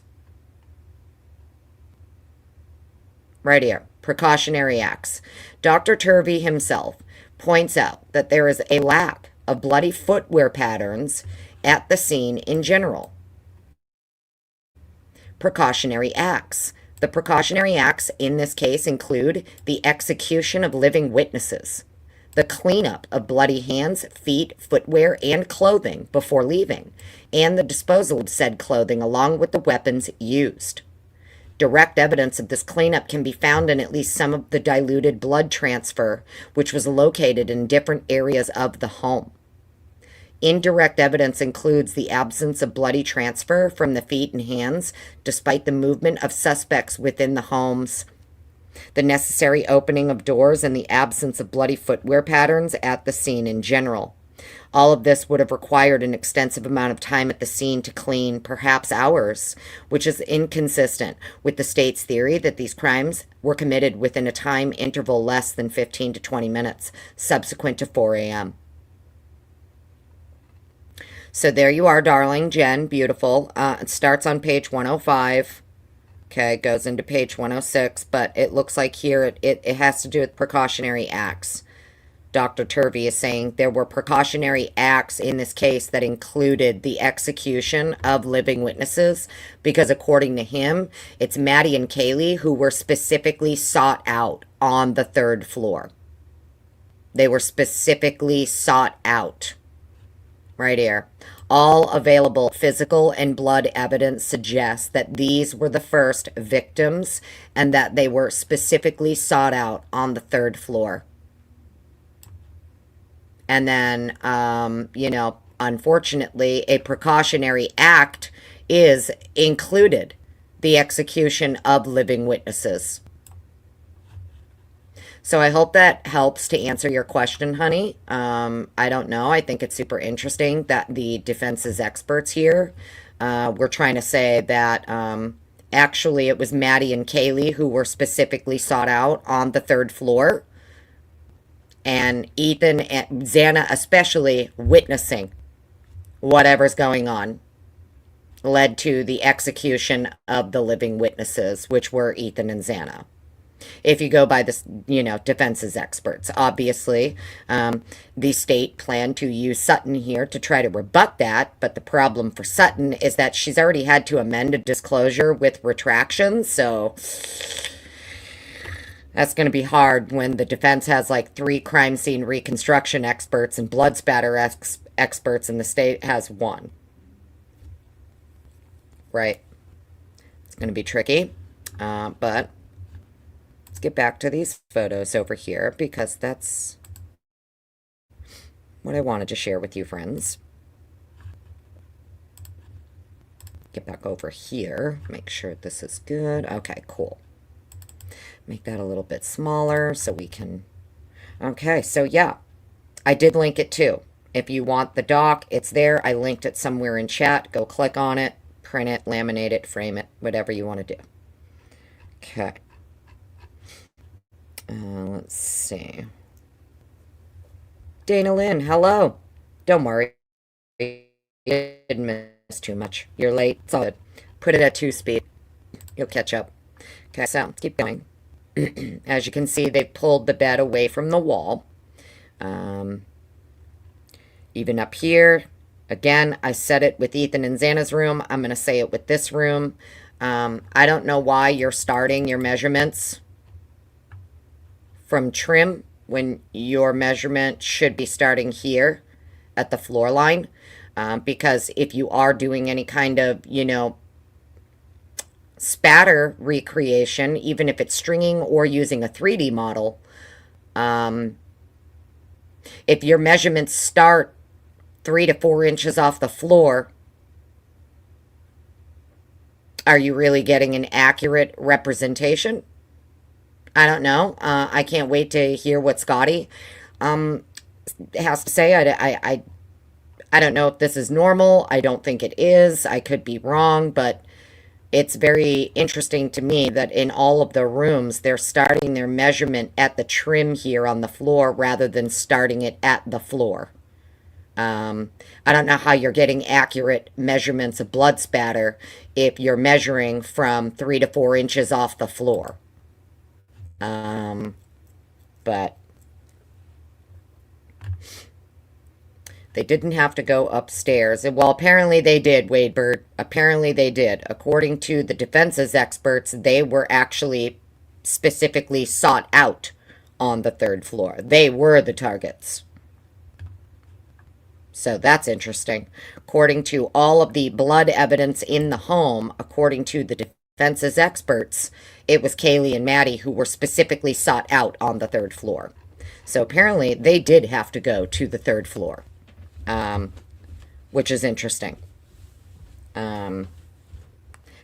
Right here, precautionary acts. Dr. Turvey himself points out that there is a lack of bloody footwear patterns at the scene in general. Precautionary acts. The precautionary acts in this case include the execution of living witnesses. the cleanup of bloody hands, feet, footwear, and clothing before leaving, and the disposal of said clothing along with the weapons used. Direct evidence of this cleanup can be found in at least some of the diluted blood transfer, which was located in different areas of the home. Indirect evidence includes the absence of bloody transfer from the feet and hands, despite the movement of suspects within the homes, the necessary opening of doors, and the absence of bloody footwear patterns at the scene in general. All of this would have required an extensive amount of time at the scene to clean, perhaps hours, which is inconsistent with the state's theory that these crimes were committed within a time interval less than 15 to 20 minutes subsequent to 4 a.m. So there you are, darling. Jen, beautiful. It starts on page 105. Okay, goes into page 106, but it looks like here it has to do with precautionary acts. Dr. Turvey is saying there were precautionary acts in this case that included the execution of living witnesses because, according to him, it's Maddie and Kaylee who were specifically sought out on the 3rd floor. They were specifically sought out. Right here. All available physical and blood evidence suggests that these were the first victims and that they were specifically sought out on the 3rd floor. And then, unfortunately, a precautionary act is included the execution of living witnesses. So I hope that helps to answer your question, honey. I don't know. I think it's super interesting that the defense's experts here were trying to say that actually it was Maddie and Kaylee who were specifically sought out on the 3rd floor. And Ethan and Xana especially witnessing whatever's going on led to the execution of the living witnesses, which were Ethan and Xana. If you go by this, defense's experts. Obviously, the state planned to use Sutton here to try to rebut that, but the problem for Sutton is that she's already had to amend a disclosure with retraction, so that's going to be hard when the defense has like 3 crime scene reconstruction experts and blood spatter experts and the state has 1. Right. It's going to be tricky, but let's get back to these photos over here because that's what I wanted to share with you, friends. Get back over here. Make sure this is good. Okay, cool. Make that a little bit smaller so we can... Okay, so yeah, I did link it too. If you want the doc, it's there. I linked it somewhere in chat. Go click on it, print it, laminate it, frame it, whatever you want to do. Okay. Let's see. Dana Lynn, hello. Don't worry. You didn't miss too much. You're late. It's all good. Put it at 2 speed. You'll catch up. Okay, so let's keep going. As you can see, they pulled the bed away from the wall. Even up here, again, I said it with Ethan and Xana's room. I'm going to say it with this room. I don't know why you're starting your measurements from trim when your measurement should be starting here at the floor line. Because if you are doing any kind of, spatter recreation, even if it's stringing or using a 3D model, if your measurements start 3 to 4 inches off the floor, are you really getting an accurate representation? I don't know. I can't wait to hear what Scotty has to say. I don't know if this is normal. I don't think it is. I could be wrong, but it's very interesting to me that in all of the rooms, they're starting their measurement at the trim here on the floor rather than starting it at the floor. I don't know how you're getting accurate measurements of blood spatter if you're measuring from 3 to 4 inches off the floor. But they didn't have to go upstairs. Well, apparently they did, Wade Bird. Apparently they did. According to the defense's experts, they were actually specifically sought out on the third floor. They were the targets. So that's interesting. According to all of the blood evidence in the home, according to the defense's experts, it was Kaylee and Maddie who were specifically sought out on the third floor. So apparently they did have to go to the third floor, which is interesting. And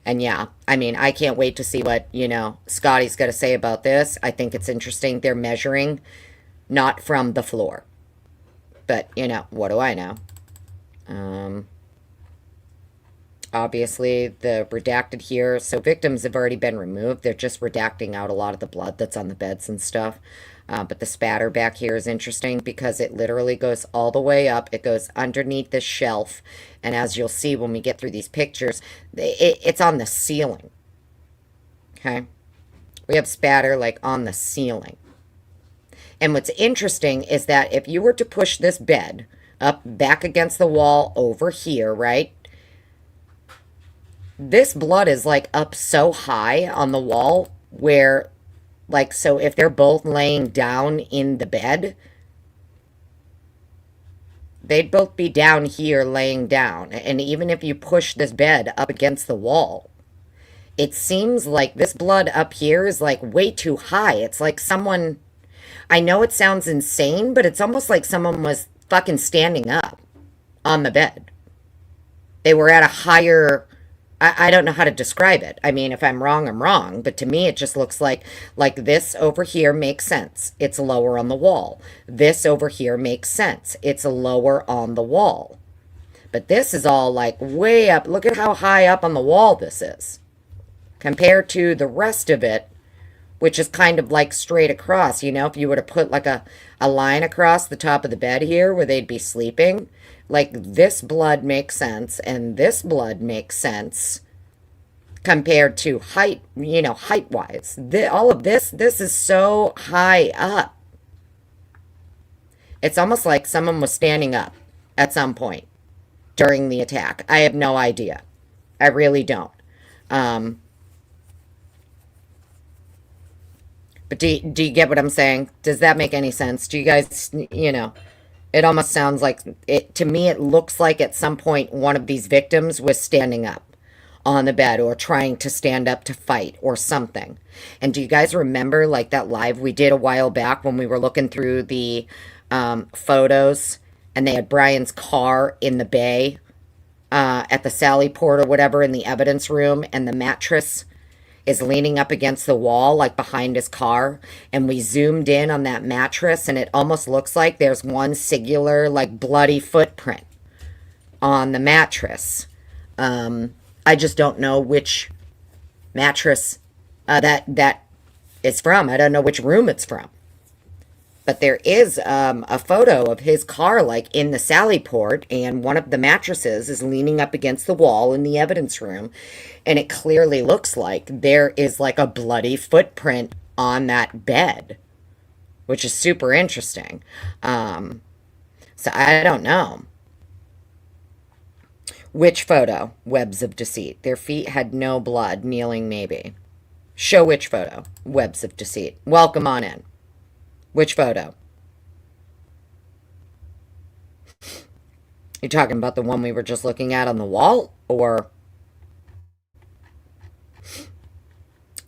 yeah, I mean, I can't wait to see what, Scotty's got to say about this. I think it's interesting. They're measuring not from the floor. But, what do I know? Obviously, the redacted here. So victims have already been removed. They're just redacting out a lot of the blood that's on the beds and stuff. But the spatter back here is interesting because it literally goes all the way up. It goes underneath the shelf. And as you'll see when we get through these pictures, it's on the ceiling. Okay? We have spatter like on the ceiling. And what's interesting is that if you were to push this bed up back against the wall over here, right? This blood is like up so high on the wall where, like, so if they're both laying down in the bed, they'd both be down here laying down. And even if you push this bed up against the wall, it seems like this blood up here is like way too high. It's like someone... I know it sounds insane, but it's almost like someone was fucking standing up on the bed. They were at a higher... I don't know how to describe it. I mean, if I'm wrong, I'm wrong. But to me, it just looks like this over here makes sense. It's lower on the wall. This over here makes sense. It's lower on the wall. But this is all like way up. Look at how high up on the wall this is. Compared to the rest of it, which is kind of like straight across. If you were to put like a line across the top of the bed here where they'd be sleeping, like this blood makes sense and this blood makes sense compared to height, height-wise. All of this is so high up. It's almost like someone was standing up at some point during the attack. I have no idea. I really don't. But do you get what I'm saying? Does that make any sense? Do you guys, it almost sounds like, to me, it looks like at some point one of these victims was standing up on the bed or trying to stand up to fight or something. And do you guys remember like that live we did a while back when we were looking through the photos and they had Brian's car in the bay at the Sally Port or whatever in the evidence room, and the mattress is leaning up against the wall, like behind his car, and we zoomed in on that mattress, and it almost looks like there's one singular, like, bloody footprint on the mattress. I just don't know which mattress that is from. I don't know which room it's from. But there is a photo of his car, like, in the Sally Port, and one of the mattresses is leaning up against the wall in the evidence room, and it clearly looks like there is, like, a bloody footprint on that bed, which is super interesting. So I don't know. Which photo? Webs of deceit. Their feet had no blood. Kneeling, maybe. Show which photo? Webs of deceit. Welcome on in. Which photo? You talking about the one we were just looking at on the wall? Or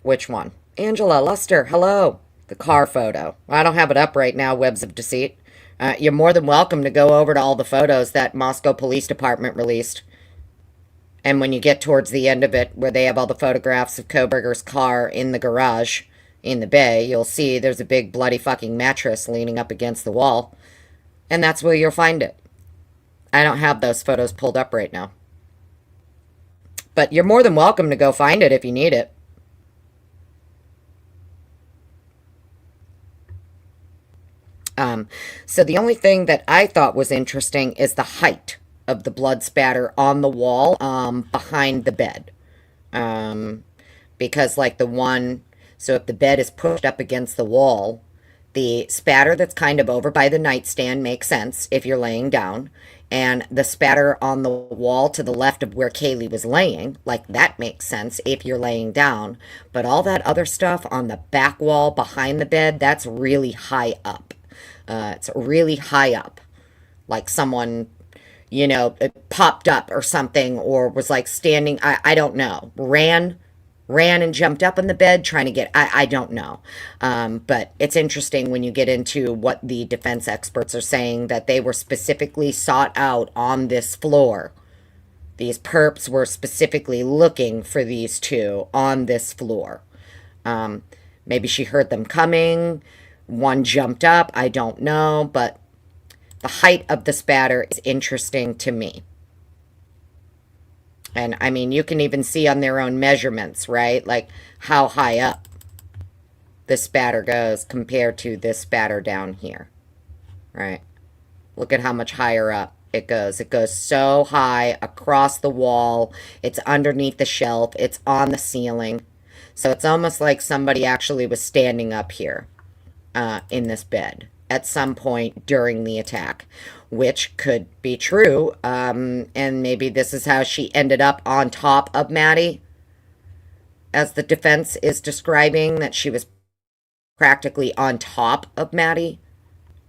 which one? Angela, Luster, hello. The car photo. I don't have it up right now, Webs of Deceit. You're more than welcome to go over to all the photos that Moscow Police Department released. And when you get towards the end of it, where they have all the photographs of Koberger's car in the garage, in the bay, you'll see there's a big bloody fucking mattress leaning up against the wall. And that's where you'll find it. I don't have those photos pulled up right now. But you're more than welcome to go find it if you need it. So the only thing that I thought was interesting is the height of the blood spatter on the wall behind the bed. Because like the one... So if the bed is pushed up against the wall, the spatter that's kind of over by the nightstand makes sense if you're laying down. and the spatter on the wall to the left of where Kaylee was laying, like that makes sense if you're laying down. But all that other stuff on the back wall behind the bed, that's really high up. It's really high up. Like someone, it popped up or something, or was like standing, I don't know, ran and jumped up on the bed trying to I don't know. But it's interesting when you get into what the defense experts are saying, that they were specifically sought out on this floor. These perps were specifically looking for these two on this floor. Maybe she heard them coming. One jumped up. I don't know. But the height of the spatter is interesting to me. And I mean, you can even see on their own measurements, right? Like how high up the spatter goes compared to this spatter down here, right? Look at how much higher up it goes. It goes so high across the wall. It's underneath the shelf. It's on the ceiling. So it's almost like somebody actually was standing up here in this bed at some point during the attack, which could be true. And maybe this is how she ended up on top of Maddie, as the defense is describing, that she was practically on top of Maddie.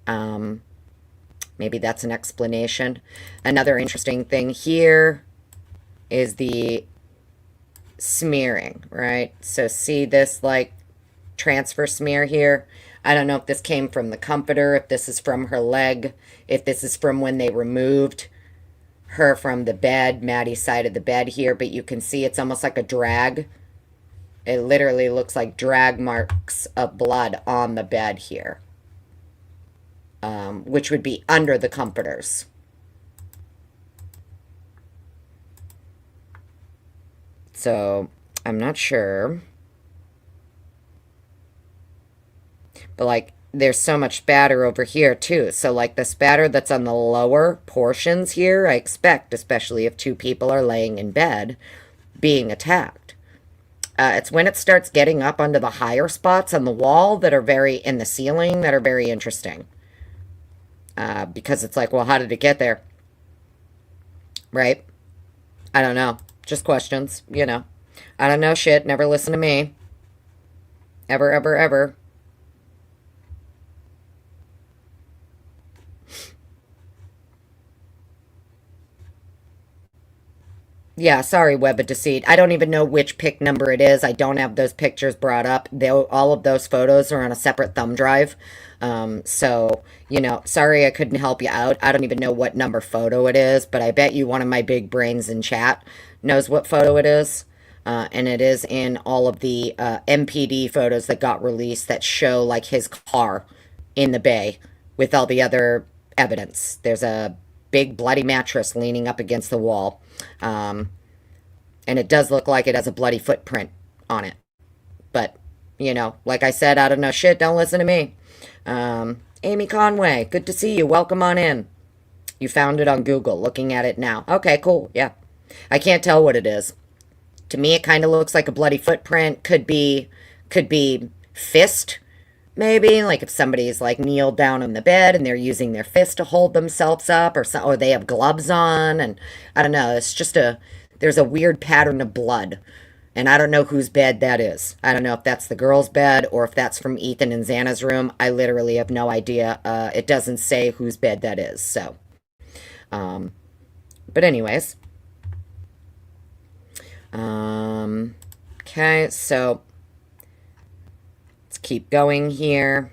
Maybe that's an explanation. Another interesting thing here is the smearing, right? So see this like transfer smear here? I don't know if this came from the comforter, if this is from her leg, if this is from when they removed her from the bed, Maddie's side of the bed here, but you can see it's almost like a drag. It literally looks like drag marks of blood on the bed here, which would be under the comforters. So I'm not sure. But like there's so much spatter over here too. So like the spatter that's on the lower portions here, I expect, especially if two people are laying in bed being attacked. It's when it starts getting up onto the higher spots on the wall that are in the ceiling, that are very interesting. Because it's like, well, how did it get there? Right? I don't know. Just questions, I don't know shit. Never listen to me. Ever, ever, ever. Yeah, sorry, Web of Deceit. I don't even know which pic number it is. I don't have those pictures brought up. All of those photos are on a separate thumb drive. So, sorry I couldn't help you out. I don't even know what number photo it is, but I bet you one of my big brains in chat knows what photo it is. And it is in all of the MPD photos that got released that show, like, his car in the bay with all the other evidence. There's a big bloody mattress leaning up against the wall. And it does look like it has a bloody footprint on it. But, like I said, I don't know shit. Don't listen to me. Amy Conway, good to see you. Welcome on in. You found it on Google, looking at it now. Okay, cool. Yeah. I can't tell what it is. To me, it kind of looks like a bloody footprint. Could be fist, maybe. Like if somebody's like kneeled down on the bed and they're using their fist to hold themselves up, or they have gloves on, and I don't know. It's just there's a weird pattern of blood, and I don't know whose bed that is. I don't know if that's the girl's bed or if that's from Ethan and Xana's room. I literally have no idea. It doesn't say whose bed that is. So, but anyways. Okay, so let's keep going here.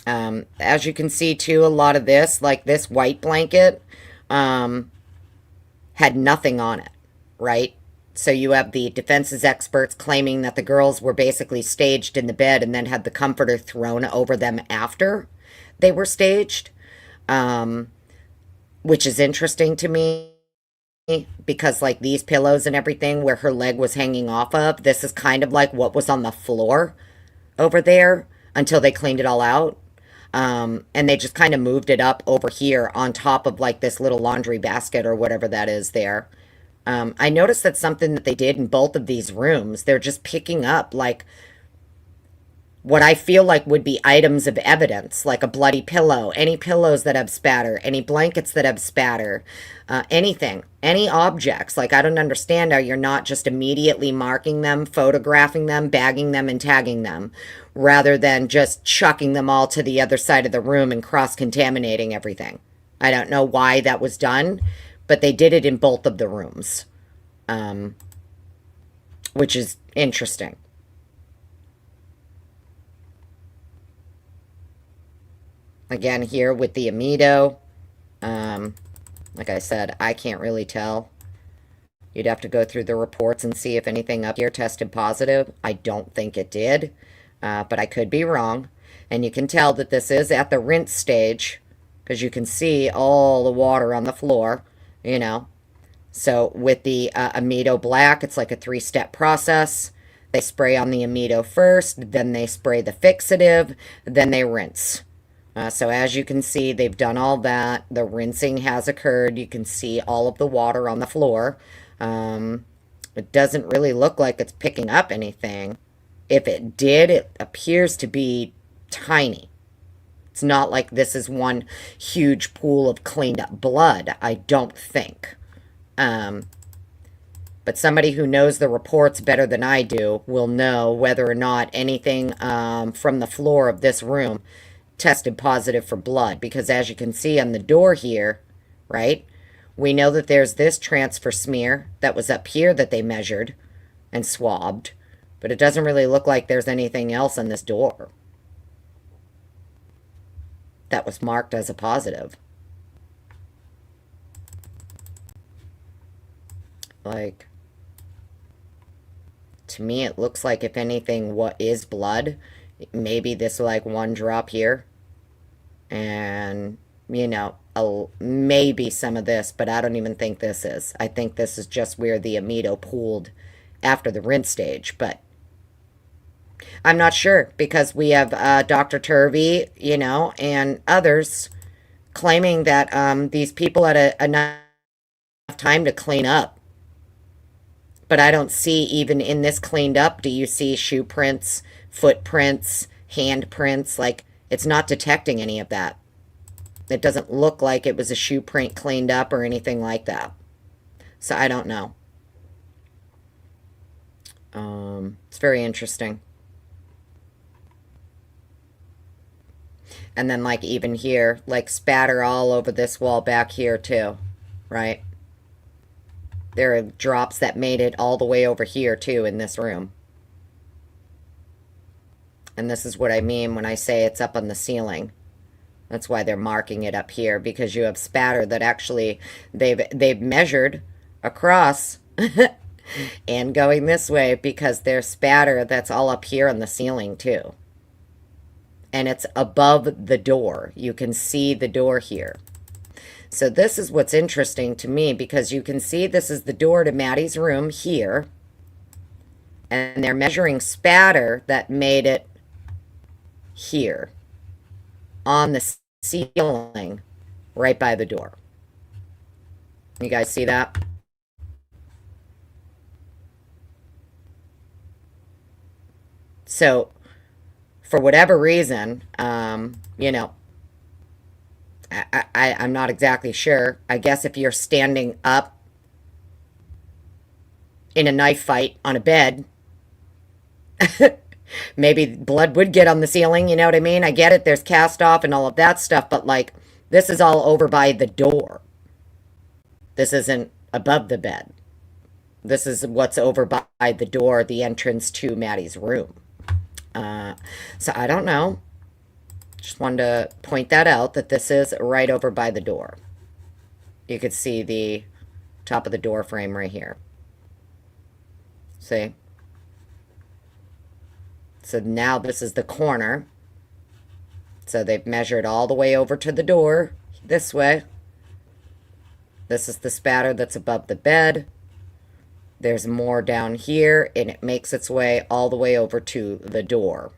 As you can see too, a lot of this, like this white blanket, had nothing on it, right? So you have the defense's experts claiming that the girls were basically staged in the bed and then had the comforter thrown over them after they were staged, which is interesting to me. Because like these pillows and everything where her leg was hanging off of, this is kind of like what was on the floor over there until they cleaned it all out. And they just kind of moved it up over here on top of like this little laundry basket or whatever that is there. I noticed that's something that they did in both of these rooms. They're just picking up like what I feel like would be items of evidence, like a bloody pillow, any pillows that have spatter, any blankets that have spatter, anything, any objects. Like, I don't understand how you're not just immediately marking them, photographing them, bagging them, and tagging them, rather than just chucking them all to the other side of the room and cross-contaminating everything. I don't know why that was done, but they did it in both of the rooms, which is interesting. Again, here with the amido, like I said, I can't really tell. You'd have to go through the reports and see if anything up here tested positive. I don't think it did, but I could be wrong. And you can tell that this is at the rinse stage, because you can see all the water on the floor, you know. So with the amido black, it's like a 3-step process. They spray on the amido first, then they spray the fixative, then they rinse. So as you can see, they've done all that. The rinsing has occurred. You can see all of the water on the floor. It doesn't really look like it's picking up anything. If it did, it appears to be tiny. It's not like this is one huge pool of cleaned up blood, I don't think. But somebody who knows the reports better than I do will know whether or not anything from the floor of this room tested positive for blood, because as you can see on the door here, right, we know that there's this transfer smear that was up here that they measured and swabbed, but it doesn't really look like there's anything else on this door that was marked as a positive. Like, to me it looks like, if anything, what is blood, maybe this like one drop here, and, you know, maybe some of this, but I don't even think this is. I think this is just where the amido pooled after the rinse stage, but I'm not sure, because we have Dr. Turvey, you know, and others claiming that these people had enough time to clean up. But I don't see, even in this cleaned up, do you see shoe prints, footprints, handprints? Like, it's not detecting any of that. It doesn't look like it was a shoe print cleaned up or anything like that. So I don't know. It's very interesting. And then, like, even here, like, spatter all over this wall back here too, right? There are drops that made it all the way over here too in this room. And this is what I mean when I say it's up on the ceiling. That's why they're marking it up here, because you have spatter that actually they've measured across and going this way, because there's spatter that's all up here on the ceiling too. And it's above the door. You can see the door here. So this is what's interesting to me, because you can see this is the door to Maddie's room here. And they're measuring spatter that made it here on the ceiling right by the door. You guys see that? So for whatever reason, you know, I'm not exactly sure. I guess if you're standing up in a knife fight on a bed, maybe blood would get on the ceiling, you know what I mean? I get it, there's cast off and all of that stuff, but like, this is all over by the door. This isn't above the bed. This is what's over by the door, the entrance to Maddie's room. So I don't know. Just wanted to point that out, that this is right over by the door. You could see the top of the door frame right here. See? So now this is the corner. So they've measured all the way over to the door this way. This is the spatter that's above the bed. There's more down here, and it makes its way all the way over to the door.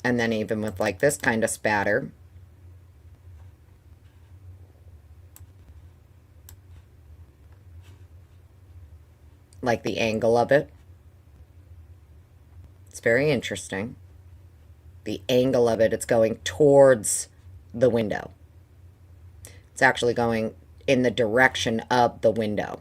And then even with like this kind of spatter, like the angle of it, very interesting. The angle of it, it's going towards the window. It's actually going in the direction of the window.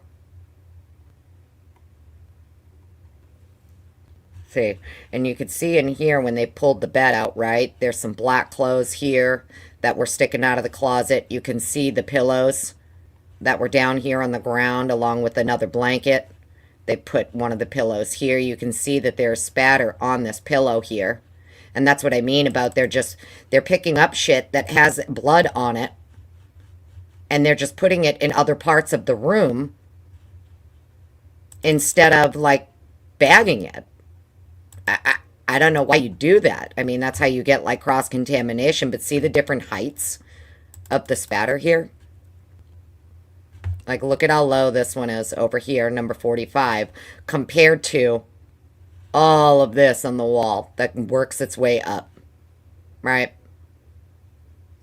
See, and you could see in here when they pulled the bed out, right? There's some black clothes here that were sticking out of the closet. You can see the pillows that were down here on the ground along with another blanket. They put one of the pillows here. You can see that there's spatter on this pillow here. And that's what I mean about they're picking up shit that has blood on it. And they're just putting it in other parts of the room instead of, like, bagging it. I don't know why you do that. I mean, that's how you get, like, cross-contamination. But see the different heights of the spatter here? Like, look at how low this one is over here, number 45, compared to all of this on the wall that works its way up, right?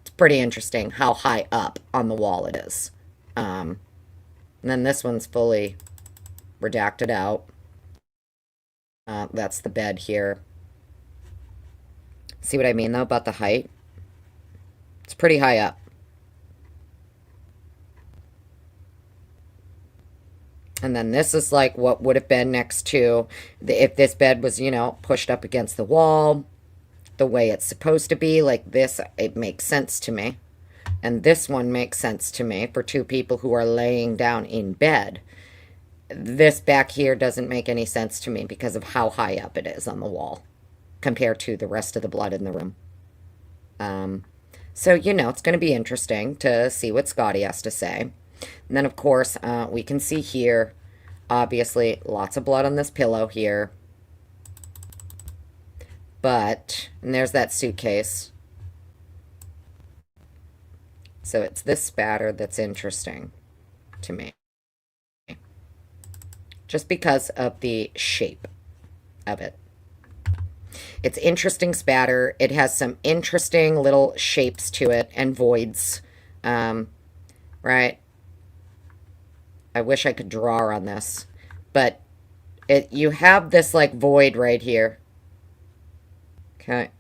It's pretty interesting how high up on the wall it is. And then this one's fully redacted out. That's the bed here. See what I mean, though, about the height? It's pretty high up. And then this is like what would have been next to, if this bed was, you know, pushed up against the wall, the way it's supposed to be, like this, it makes sense to me. And this one makes sense to me for two people who are laying down in bed. This back here doesn't make any sense to me because of how high up it is on the wall compared to the rest of the blood in the room. So, you know, it's going to be interesting to see what Scotty has to say. And then, of course, we can see here, obviously, lots of blood on this pillow here. But, and there's that suitcase. So it's this spatter that's interesting to me. Just because of the shape of it. It's interesting spatter. It has some interesting little shapes to it and voids. Right? I wish I could draw on this. But you have this like void right here. Okay.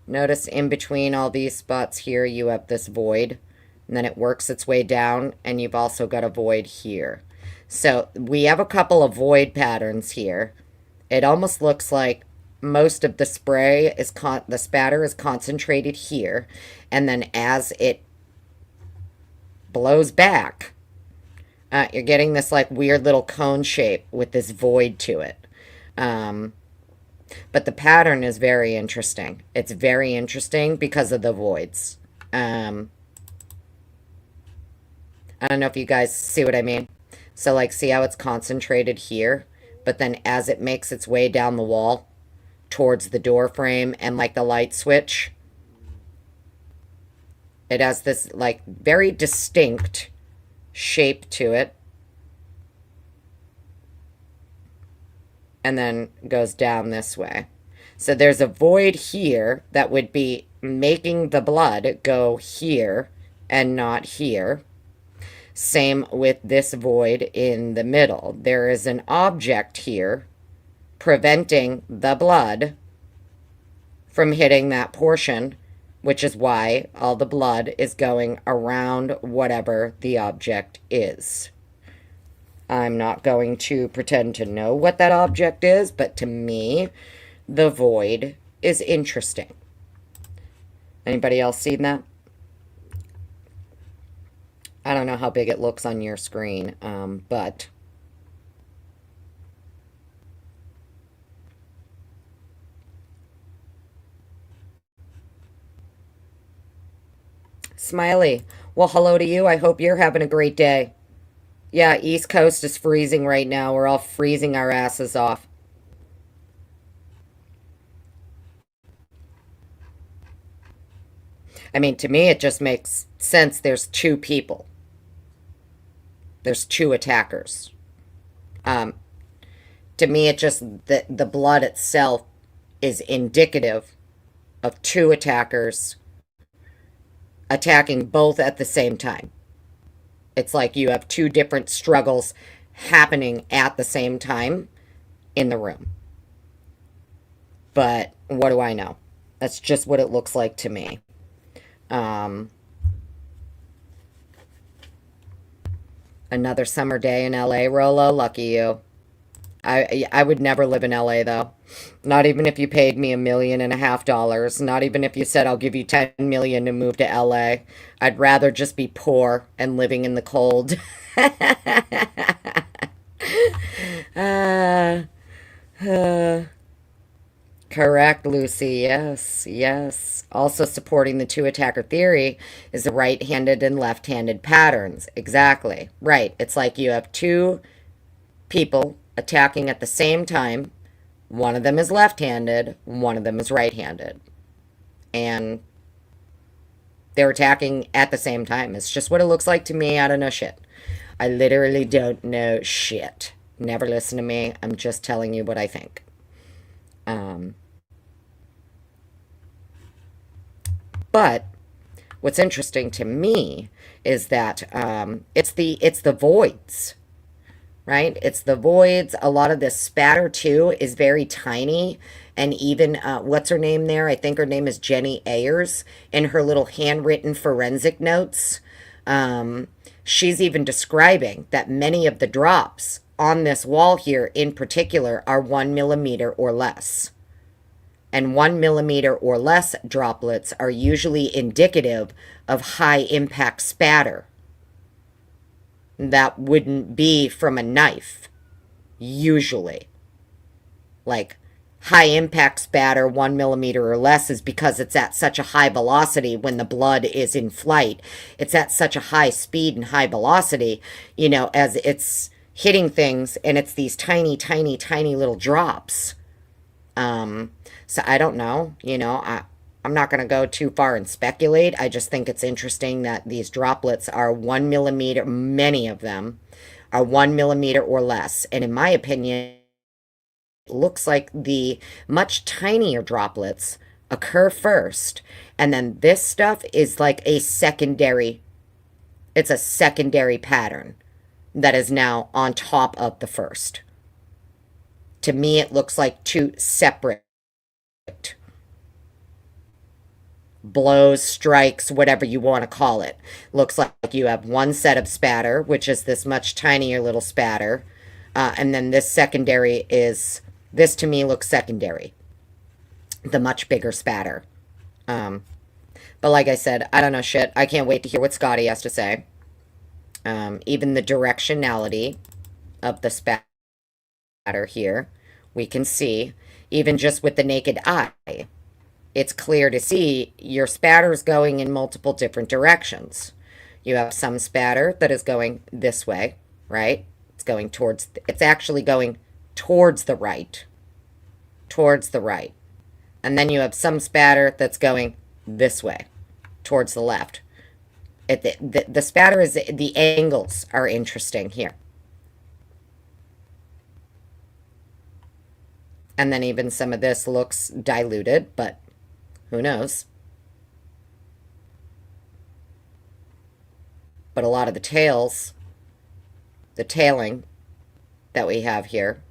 Notice in between all these spots here you have this void. And then it works its way down. And you've also got a void here. So we have a couple of void patterns here. It almost looks like most of the spray is the spatter is concentrated here, and then as it blows back, you're getting this like weird little cone shape with this void to it. But the pattern is very interesting. It's very interesting because of the voids. I don't know if you guys see what I mean. So, like, see how it's concentrated here? But then as it makes its way down the wall towards the door frame and, like, the light switch, it has this, like, very distinct shape to it. And then goes down this way. So there's a void here that would be making the blood go here and not here. Same with this void in the middle. There is an object here preventing the blood from hitting that portion, which is why all the blood is going around whatever the object is. I'm not going to pretend to know what that object is, but to me, the void is interesting. Anybody else seen that? I don't know how big it looks on your screen, but Smiley, well, hello to you. I hope you're having a great day. Yeah, East Coast is freezing right now. We're all freezing our asses off. I mean, to me, it just makes sense. There's two people. There's two attackers. To me, it just, the blood itself is indicative of two attackers attacking both at the same time. It's like you have two different struggles happening at the same time in the room. But what do I know? That's just what it looks like to me. Um, Another summer day in LA, Rolo. Lucky you. I would never live in LA though. Not even if you paid me $1.5 million. Not even if you said I'll give you 10 million to move to LA. I'd rather just be poor and living in the cold. uh, uh, Correct, Lucy. Yes, yes. Also supporting the two attacker theory is the right-handed and left-handed patterns. Exactly. Right. It's like you have two people attacking at the same time. One of them is left-handed, one of them is right-handed. And they're attacking at the same time. It's just what it looks like to me. I don't know shit. I literally don't know shit. Never listen to me. I'm just telling you what I think. Um, but what's interesting to me is that it's the voids, right? It's the voids. A lot of this spatter too is very tiny, and even what's her name there? I think her name is Jenny Ayers. In her little handwritten forensic notes, she's even describing that many of the drops on this wall here, in particular, are 1 millimeter or less. And 1 millimeter or less droplets are usually indicative of high impact spatter. That wouldn't be from a knife, usually. Like high impact spatter, 1 millimeter or less, is because it's at such a high velocity when the blood is in flight. It's at such a high speed and high velocity, as it's hitting things, and it's these tiny, tiny, tiny little drops. So I don't know, I'm not going to go too far and speculate. I just think it's interesting that these droplets are 1 millimeter, many of them are 1 millimeter or less. And in my opinion, it looks like the much tinier droplets occur first. And then this stuff is like it's a secondary pattern that is now on top of the first. To me, it looks like two separate blows, strikes, whatever you want to call it. Looks like you have one set of spatter, which is this much tinier little spatter. And then this to me looks secondary, the much bigger spatter. But like I said, I don't know shit. I can't wait to hear what Scotty has to say. Even the directionality of the spatter here, we can see, even just with the naked eye, it's clear to see your spatter's going in multiple different directions. You have some spatter that is going this way, right? It's actually going towards the right. Towards the right. And then you have some spatter that's going this way, towards the left. The spatter is, the angles are interesting here. And then even some of this looks diluted, but who knows? But a lot of the tailing that we have here,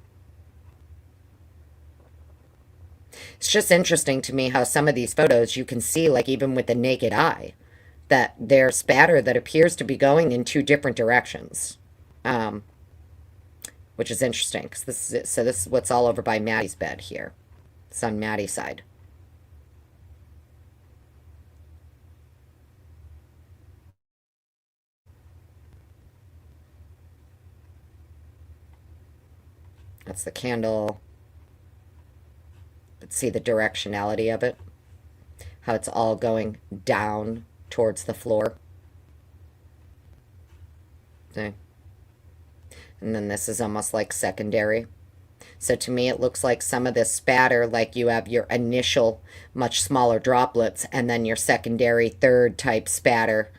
it's just interesting to me how some of these photos you can see, like even with the naked eye, that there's spatter that appears to be going in two different directions. Which is interesting, because this is what's all over by Maddie's bed here. It's on Maddie's side. That's the candle. But see the directionality of it? How it's all going down towards the floor. See? And then this is almost like secondary. So to me, it looks like some of this spatter, like you have your initial much smaller droplets, and then your secondary third type spatter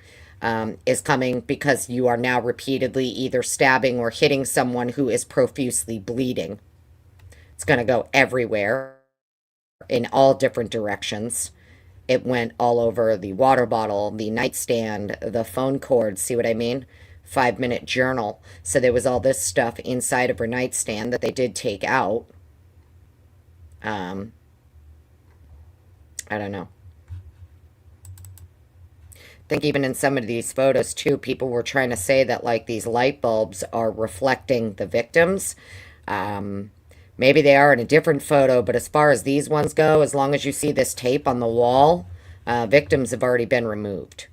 is coming because you are now repeatedly either stabbing or hitting someone who is profusely bleeding. It's going to go everywhere in all different directions. It went all over the water bottle, the nightstand, the phone cord. See what I mean? 5-minute journal. So there was all this stuff inside of her nightstand that they did take out. I don't know. I think even in some of these photos too, people were trying to say that like these light bulbs are reflecting the victims. Um, Maybe they are in a different photo, but as far as these ones go, as long as you see this tape on the wall, victims have already been removed.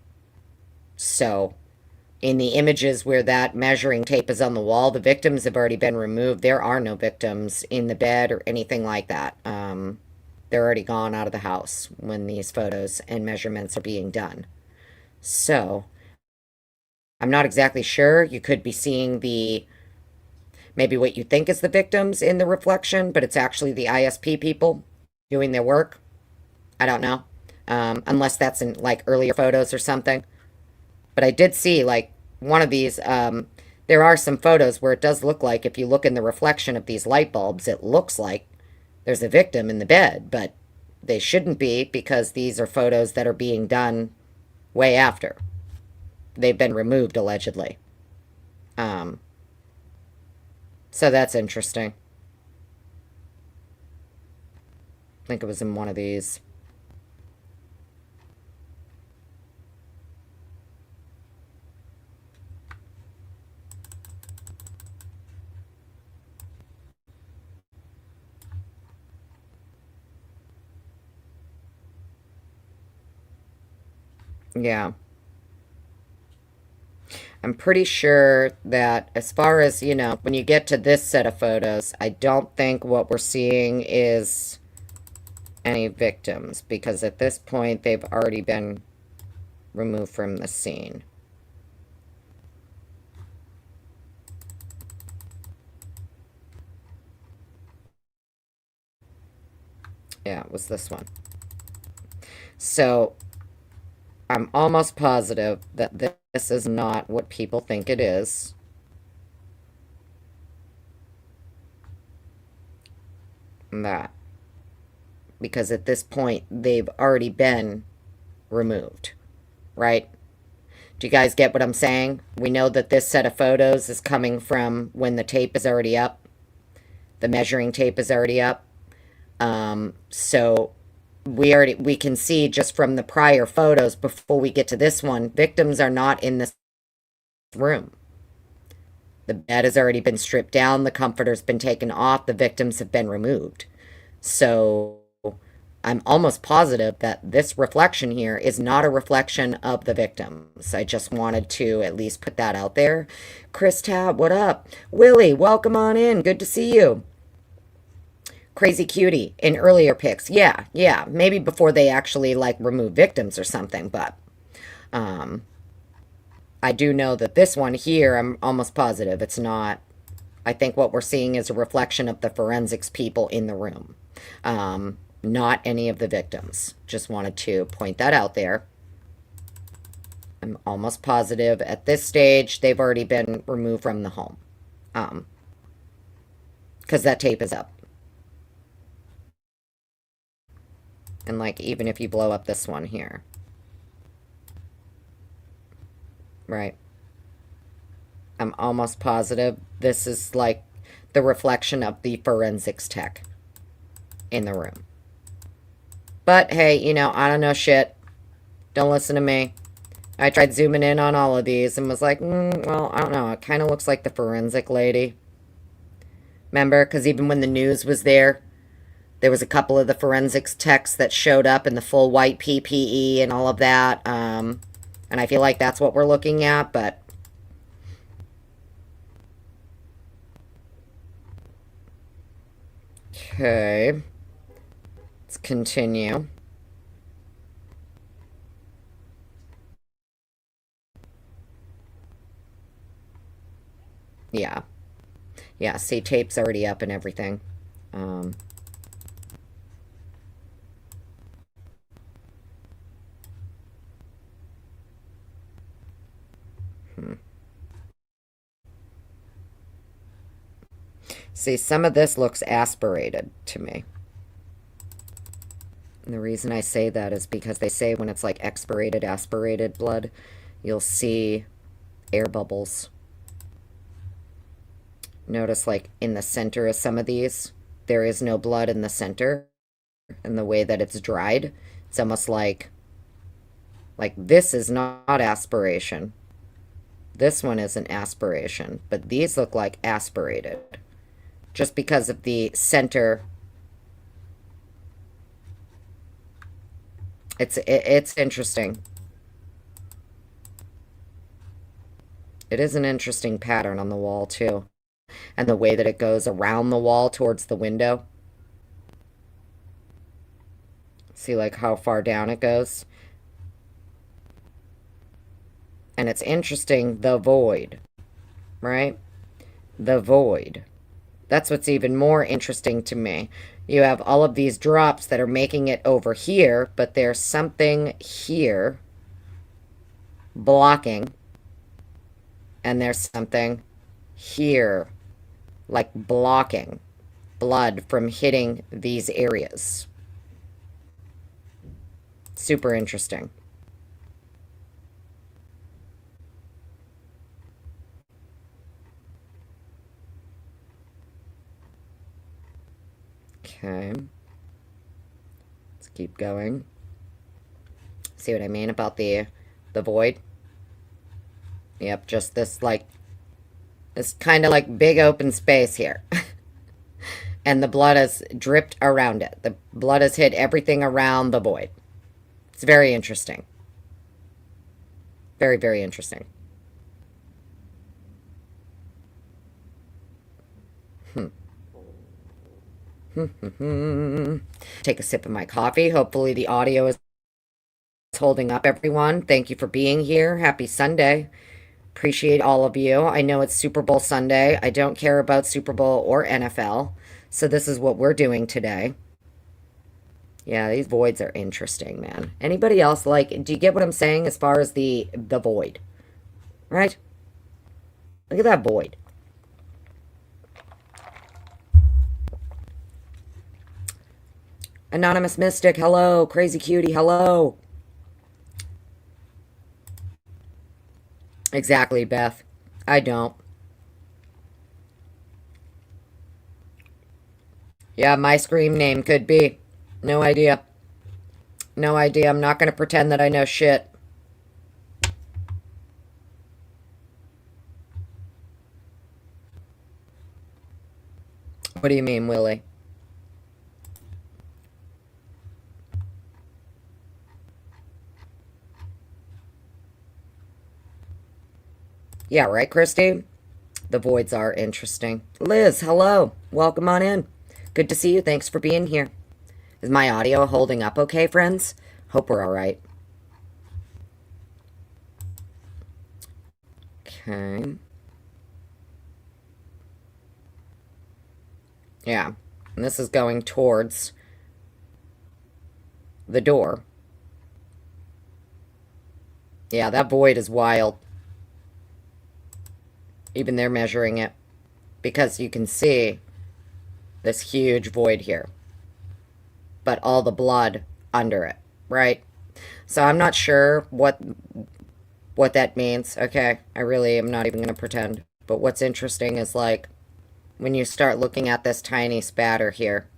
So in the images where that measuring tape is on the wall, the victims have already been removed. There are no victims in the bed or anything like that. They're already gone out of the house when these photos and measurements are being done. So I'm not exactly sure. You could be seeing the maybe what you think is the victims in the reflection, but it's actually the ISP people doing their work. I don't know. Unless that's in like earlier photos or something. But I did see like one of these. There are some photos where it does look like if you look in the reflection of these light bulbs, it looks like there's a victim in the bed, but they shouldn't be because these are photos that are being done way after they've been removed allegedly. Um, so that's interesting. I think it was in one of these. Yeah. I'm pretty sure that as far as, when you get to this set of photos, I don't think what we're seeing is any victims because at this point they've already been removed from the scene. Yeah, it was this one. So I'm almost positive that this is not what people think it is. That. Because at this point, they've already been removed. Right? Do you guys get what I'm saying? We know that this set of photos is coming from when the tape is already up. The measuring tape is already up. So we can see just from the prior photos before we get to this one, victims are not in this room. The bed has already been stripped down, the comforter's been taken off, the victims have been removed. So I'm almost positive that this reflection here is not a reflection of the victims. I just wanted to at least put that out there. Chris Tab, what up? Willie, welcome on in. Good to see you. Crazy Cutie in earlier pics. Yeah. Maybe before they actually like remove victims or something, but I do know that this one here, I'm almost positive it's not. I think what we're seeing is a reflection of the forensics people in the room. Not any of the victims. Just wanted to point that out there. I'm almost positive at this stage they've already been removed from the home. Because that tape is up. And like even if you blow up this one here. Right. I'm almost positive this is like the reflection of the forensics tech in the room. But hey, I don't know shit. Don't listen to me. I tried zooming in on all of these and was like, well, I don't know. It kind of looks like the forensic lady. Remember? Because even when the news was there was a couple of the forensics techs that showed up in the full white PPE and all of that. And I feel like that's what we're looking at, but okay. Let's continue. Yeah. Yeah, see, tape's already up and everything. See, some of this looks aspirated to me. And the reason I say that is because they say when it's like expirated, aspirated blood, you'll see air bubbles. Notice like in the center of some of these, there is no blood in the center and the way that it's dried. It's almost like this is not aspiration. This one isn't aspiration, but these look like aspirated. Just because of the center. It's interesting. It is an interesting pattern on the wall, too. And the way that it goes around the wall towards the window. See, like, how far down it goes? And it's interesting, the void, right? The void. That's what's even more interesting to me. You have all of these drops that are making it over here, but there's something here blocking. And there's something here, like blocking blood from hitting these areas. Super interesting. Okay. Let's keep going. See what I mean about the void? Yep, just this, like, this kind of like big open space here. And the blood has dripped around it. The blood has hit everything around the void. It's very interesting. Very, very interesting. Take a sip of my coffee. Hopefully the audio is holding up, everyone. Thank you for being here. Happy Sunday. Appreciate all of you. I know it's Super Bowl Sunday. I don't care about Super Bowl or NFL. So this is what we're doing today. Yeah, these voids are interesting, man. Anybody else like, do you get what I'm saying as far as the void? Right? Look at that void. Anonymous Mystic, hello. Crazy Cutie, hello. Exactly, Beth. I don't. Yeah, my scream name could be. No idea. No idea. I'm not going to pretend that I know shit. What do you mean, Willie? Yeah, right, Christy? The voids are interesting. Liz, hello. Welcome on in. Good to see you. Thanks for being here. Is my audio holding up okay, friends? Hope we're all right. Okay. Yeah. And this is going towards the door. Yeah, that void is wild. Even they're measuring it. Because you can see this huge void here. But all the blood under it, right? So I'm not sure what that means, okay? I really am not even going to pretend. But what's interesting is, like, when you start looking at this tiny spatter here,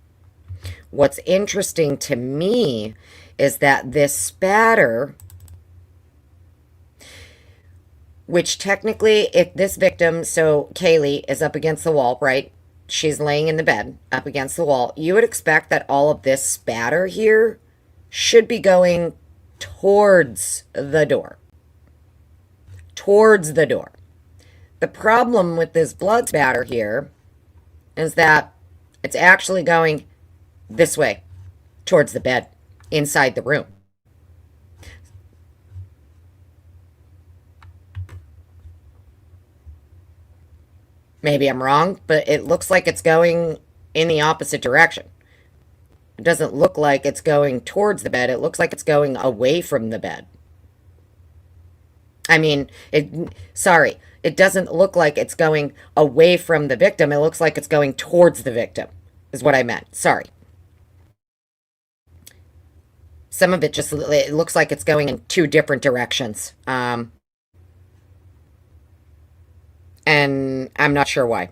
what's interesting to me is that this spatter, which technically, if this victim, so Kaylee, is up against the wall, right? She's laying in the bed up against the wall. You would expect that all of this spatter here should be going towards the door. Towards the door. The problem with this blood spatter here is that it's actually going this way, towards the bed, inside the room. Maybe I'm wrong, but it looks like it's going in the opposite direction. It doesn't look like it's going towards the bed. It looks like it's going away from the bed. I mean, sorry, it doesn't look like it's going away from the victim. It looks like it's going towards the victim, is what I meant. Sorry. Some of it just, it looks like it's going in two different directions. And I'm not sure why.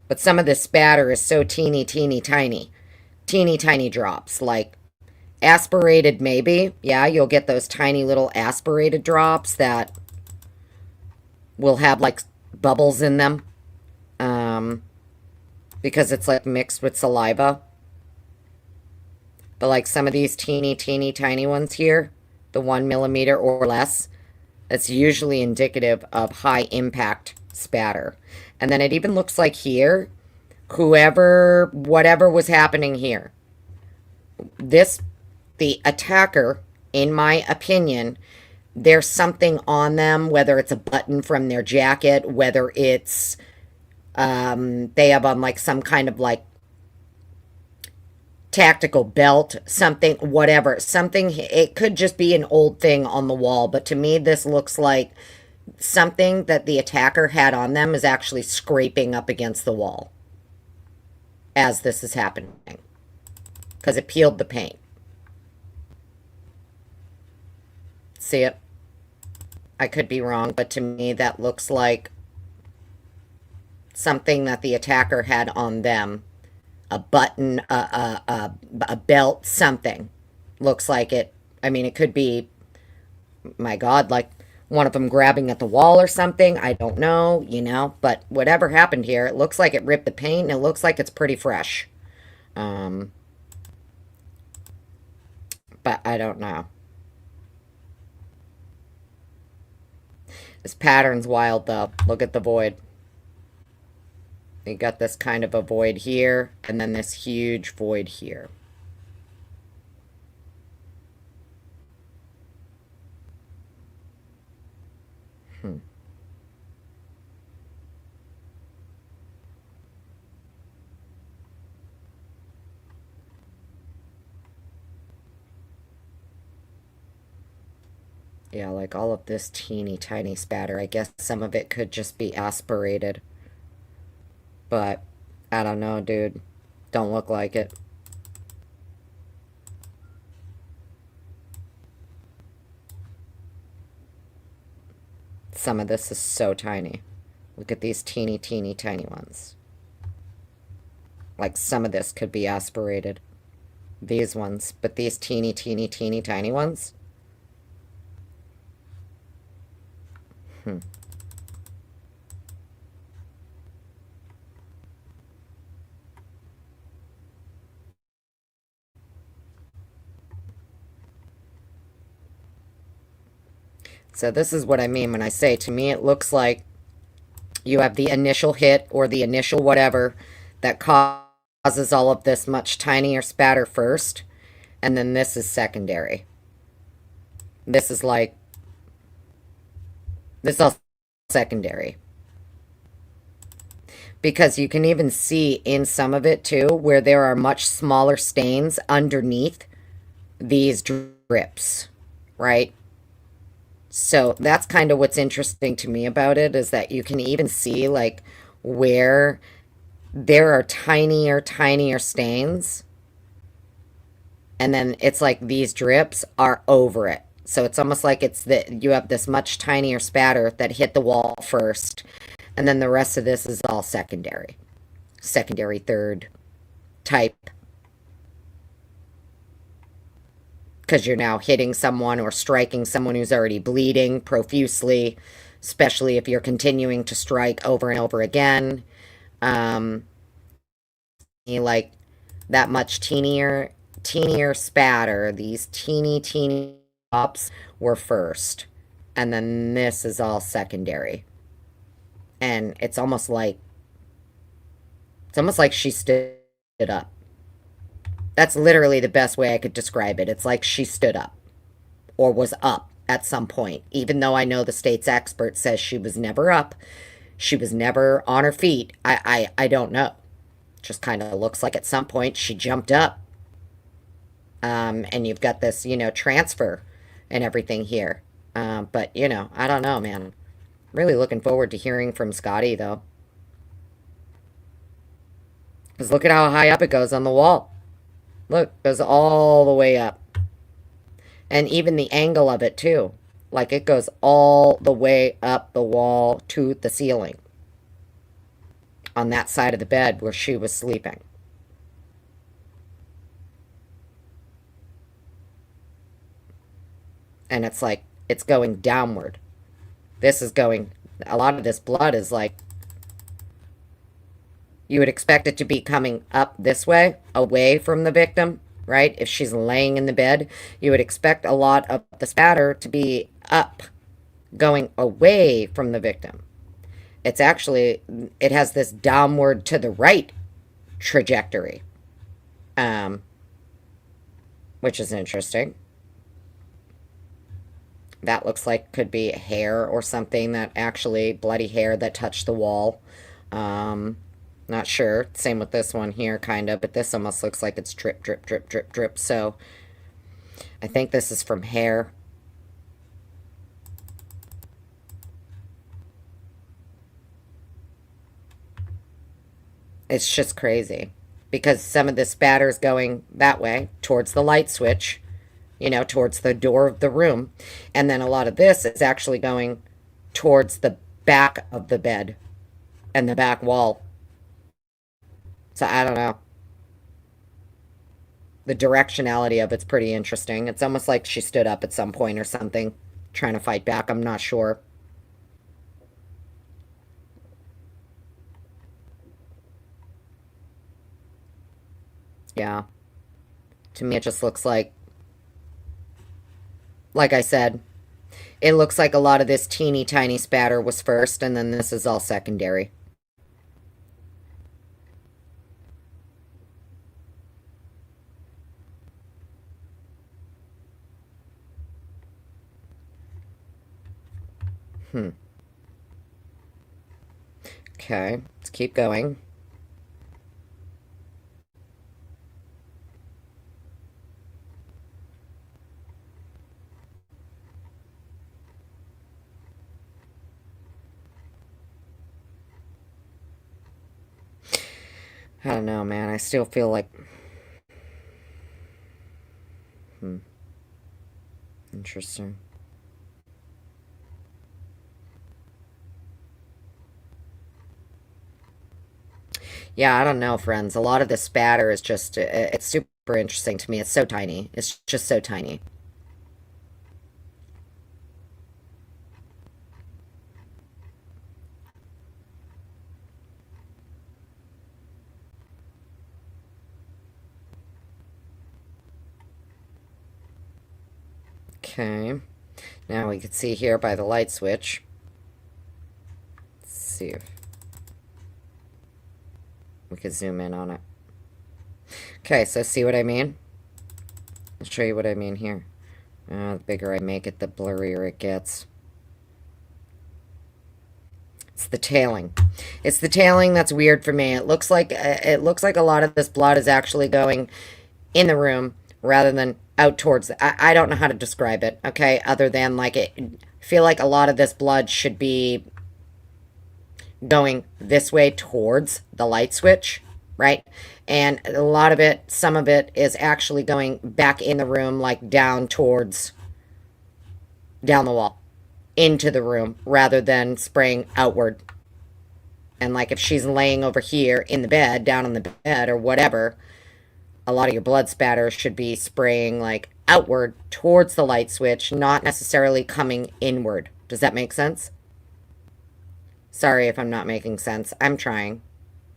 But some of this spatter is so teeny, teeny, tiny. teeny tiny drops, like aspirated maybe. Yeah, you'll get those tiny little aspirated drops that will have like bubbles in them. Because it's like mixed with saliva. But like some of these teeny tiny ones here, the 1 millimeter or less, that's usually indicative of high impact spatter. And then it even looks like here, whatever was happening here, the attacker, in my opinion, there's something on them, whether it's a button from their jacket, whether it's, they have on like some kind of like tactical belt, something, whatever, something, it could just be an old thing on the wall, but to me this looks like something that the attacker had on them is actually scraping up against the wall as this is happening, because it peeled the paint. See it? I could be wrong, but to me that looks like something that the attacker had on them. A button, a belt, something. Looks like it. I mean, it could be, my God, like one of them grabbing at the wall or something. I don't know, you know. But whatever happened here, it looks like it ripped the paint, and it looks like it's pretty fresh. But I don't know. This pattern's wild, though. Look at the void. You got this kind of a void here, and then this huge void here. Yeah, like all of this teeny tiny spatter. I guess some of it could just be aspirated. But, I don't know, dude. Don't look like it. Some of this is so tiny. Look at these teeny tiny ones. Like some of this could be aspirated. These ones. But these teeny tiny ones. So this is what I mean when I say, to me it looks like you have the initial hit or the initial whatever that causes all of this much tinier spatter first, and then this is secondary. This is like, this is all secondary. Because you can even see in some of it too, where there are much smaller stains underneath these drips, right? So that's kind of what's interesting to me about it, is that you can even see like where there are tinier stains. And then it's like these drips are over it. So it's almost like it's that you have this much tinier spatter that hit the wall first. And then the rest of this is all secondary. Secondary, third type. Because you're now hitting someone or striking someone who's already bleeding profusely, especially if you're continuing to strike over and over again. Like that much teenier spatter, these teeny drops were first, and then this is all secondary. And it's almost like she stood up. That's literally the best way I could describe it. It's like she stood up or was up at some point, even though I know the state's expert says she was never up. She was never on her feet. I don't know. Just kind of looks like at some point she jumped up. And you've got this, you know, transfer and everything here. But, you know, I don't know, man. Really looking forward to hearing from Scotty, though. Because look at how high up it goes on the wall. Look, it goes all the way up. And even the angle of it, too. Like, it goes all the way up the wall to the ceiling. On that side of the bed where she was sleeping. And it's like, it's going downward. This is going, a lot of this blood is like, you would expect it to be coming up this way, away from the victim, right? If she's laying in the bed, you would expect a lot of the spatter to be up, going away from the victim. It's actually, it has this downward to the right trajectory, which is interesting. That looks like could be hair or something, that actually bloody hair that touched the wall. Not sure. Same with this one here, kind of, but this almost looks like it's drip, drip, drip, drip, drip. So I think this is from hair. It's just crazy because some of the spatter's going that way towards the light switch, you know, towards the door of the room. And then a lot of this is actually going towards the back of the bed and the back wall. So I don't know. The directionality of it's pretty interesting. It's almost like she stood up at some point or something, trying to fight back. I'm not sure. Yeah. To me, it just looks like I said, it looks like a lot of this teeny tiny spatter was first, and then this is all secondary. Okay, let's keep going. I don't know, man. I still feel like... Interesting. Yeah, I don't know, friends. A lot of the spatter is just... It's super interesting to me. It's so tiny. It's just so tiny. Okay. Now we can see here by the light switch. Let's see if we could zoom in on it. Okay, so see what I mean? I'll show you what I mean here. The bigger I make it, the blurrier it gets. It's the tailing. It's the tailing that's weird for me. It looks like a lot of this blood is actually going in the room rather than out towards I don't know how to describe it, okay? Other than like it feel like a lot of this blood should be going this way towards the light switch, right? And a lot of it, some of it is actually going back in the room, like down towards, down the wall, into the room, rather than spraying outward. And like if she's laying over here in the bed, down on the bed or whatever, a lot of your blood spatter should be spraying like outward towards the light switch, not necessarily coming inward. Does that make sense? Sorry if I'm not making sense. I'm trying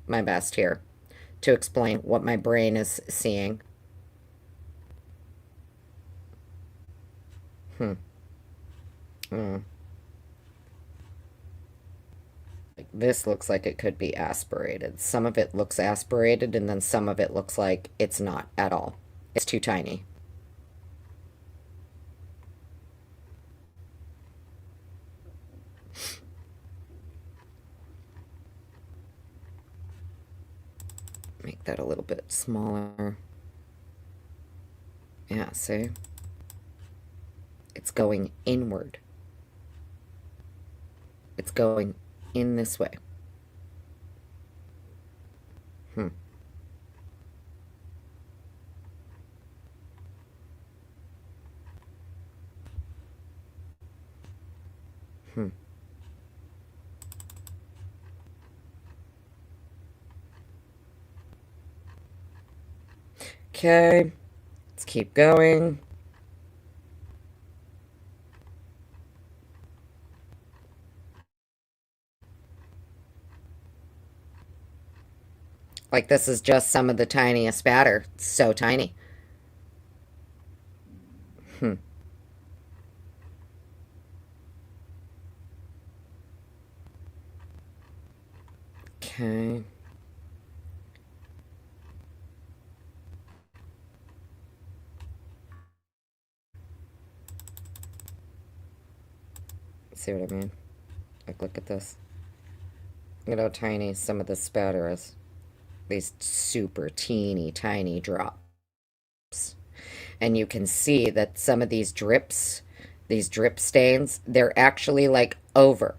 my best here to explain what my brain is seeing. This looks like it could be aspirated. Some of it looks aspirated, and then some of it looks like it's not at all. It's too tiny. Make that a little bit smaller. Yeah, see? It's going inward. It's going in this way. Hmm. Okay, let's keep going. Like this is just some of the tiniest spatter. It's so tiny. Hmm. Okay. See what I mean? Like, look at this. Look at how tiny some of the spatter is. These super teeny tiny drops. And you can see that some of these drip stains, they're actually like over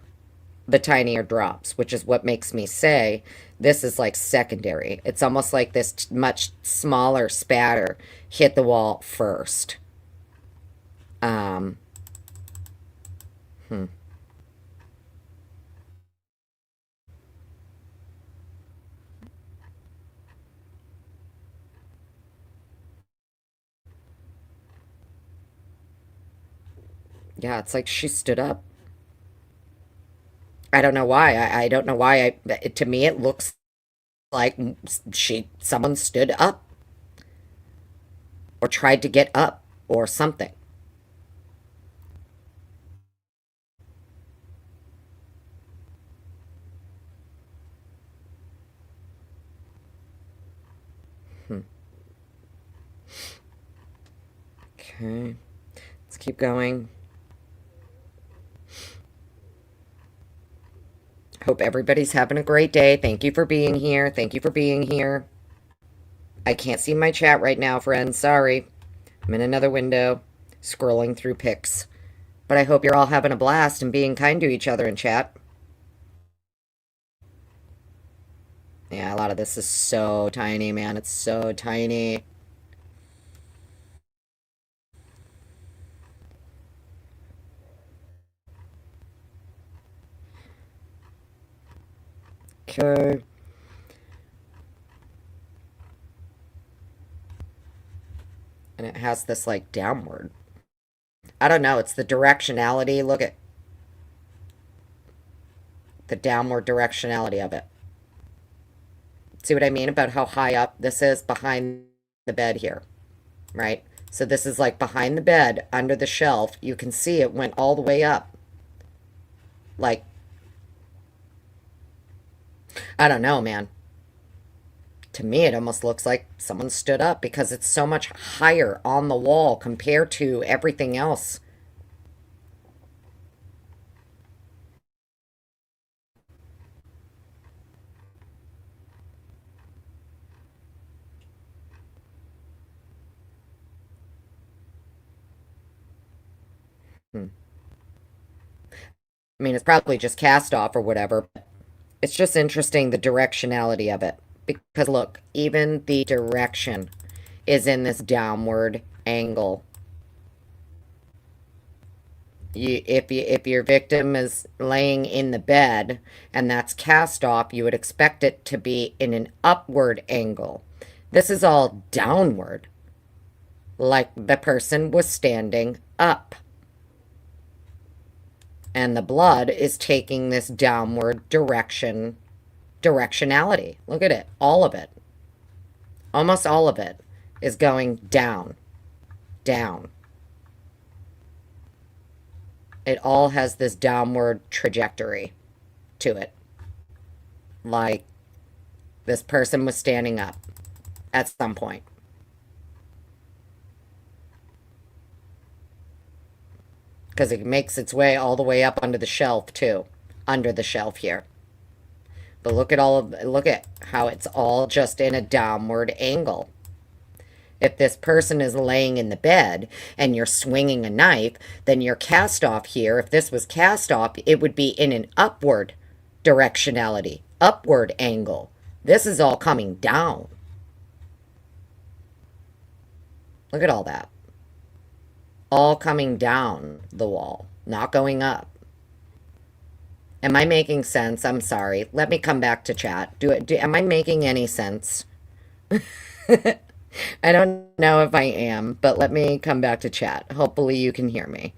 the tinier drops, which is what makes me say this is like secondary. It's almost like this much smaller spatter hit the wall first. Um, hmm. Yeah, it's like she stood up. I don't know why. I don't know why. To me, it looks like someone stood up or tried to get up or something. Hmm. Okay, let's keep going. Hope everybody's having a great day. Thank you for being here. Thank you for being here. I can't see my chat right now, friends. Sorry. I'm in another window, scrolling through pics. But I hope you're all having a blast and being kind to each other in chat. Yeah, a lot of this is so tiny, man. It's so tiny. Okay. And it has this like downward. I don't know. It's the directionality. Look at the downward directionality of it. See what I mean about how high up this is behind the bed here, right? So this is like behind the bed, under the shelf. You can see it went all the way up. Like, I don't know, man. To me, it almost looks like someone stood up because it's so much higher on the wall compared to everything else. Hmm. I mean, it's probably just cast off or whatever. It's just interesting the directionality of it. Because look, even the direction is in this downward angle. If your victim is laying in the bed and that's cast off, you would expect it to be in an upward angle. This is all downward, like the person was standing up. And the blood is taking this downward directionality. Look at it. All of it. Almost all of it is going down, down. It all has this downward trajectory to it. Like this person was standing up at some point. Because it makes its way all the way up under the shelf, too. Under the shelf here. But look at how it's all just in a downward angle. If this person is laying in the bed and you're swinging a knife, then your cast off here, if this was cast off, it would be in an upward directionality, upward angle. This is all coming down. Look at all that. All coming down the wall, not going up. Am I making sense? I'm sorry. Let me come back to chat. Am I making any sense? I don't know if I am, but let me come back to chat. Hopefully you can hear me.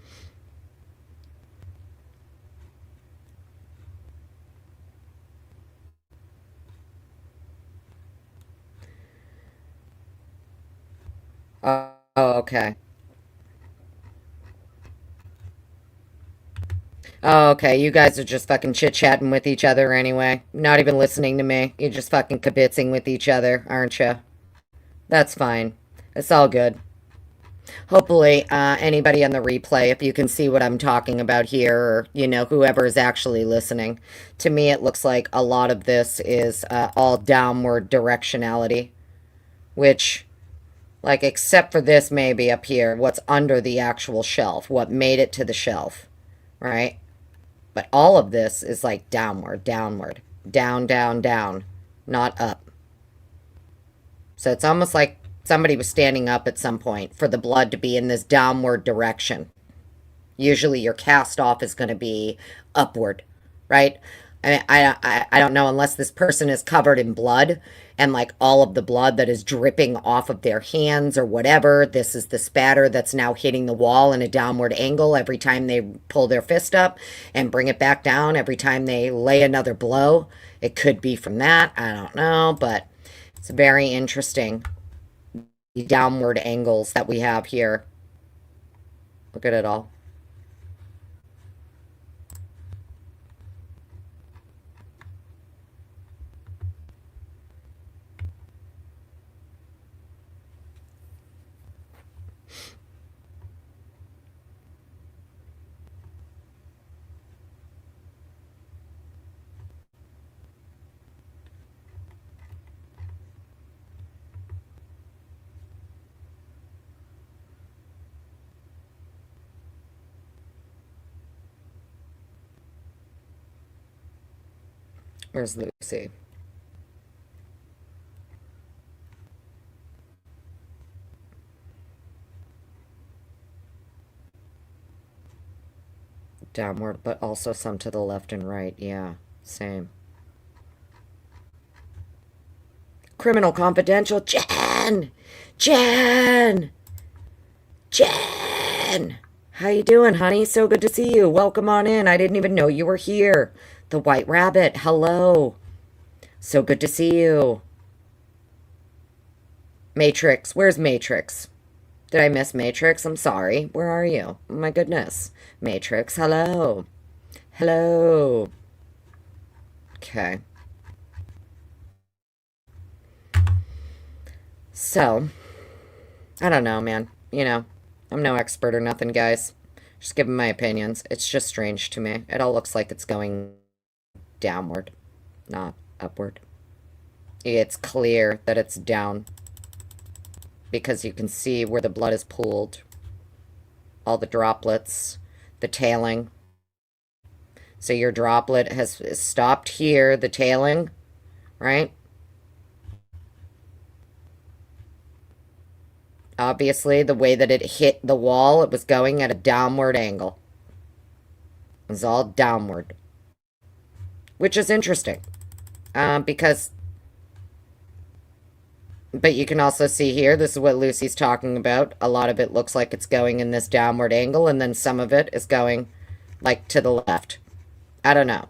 Oh, okay. Oh, okay. You guys are just fucking chit-chatting with each other anyway. Not even listening to me. You're just fucking kibitzing with each other, aren't you? That's fine. It's all good. Hopefully, anybody on the replay, if you can see what I'm talking about here, or, whoever is actually listening, to me it looks like a lot of this is all downward directionality, which, like, except for this maybe up here, what's under the actual shelf, what made it to the shelf, right? But all of this is like downward, downward, down, down, down, not up. So it's almost like somebody was standing up at some point for the blood to be in this downward direction. Usually your cast off is going to be upward, right? I don't know unless this person is covered in blood and like all of the blood that is dripping off of their hands or whatever. This is the spatter that's now hitting the wall in a downward angle every time they pull their fist up and bring it back down every time they lay another blow. It could be from that. I don't know, but it's very interesting. The downward angles that we have here. Look at it all. Where's Lucy? Downward, but also some to the left and right. Yeah, same. Criminal Confidential. Jen! Jen! Jen! How you doing, honey? So good to see you. Welcome on in. I didn't even know you were here. The White Rabbit. Hello. So good to see you. Matrix. Where's Matrix? Did I miss Matrix? I'm sorry. Where are you? Oh my goodness. Matrix. Hello. Hello. Okay. So, I don't know, man. I'm no expert or nothing, guys. Just giving my opinions. It's just strange to me. It all looks like it's going downward, not upward. It's clear that it's down because you can see where the blood is pooled. All the droplets, the tailing. So your droplet has stopped here, the tailing, right? Obviously, the way that it hit the wall, it was going at a downward angle. It was all downward. Which is interesting. Because... But you can also see here, this is what Lucy's talking about. A lot of it looks like it's going in this downward angle, and then some of it is going, like, to the left. I don't know.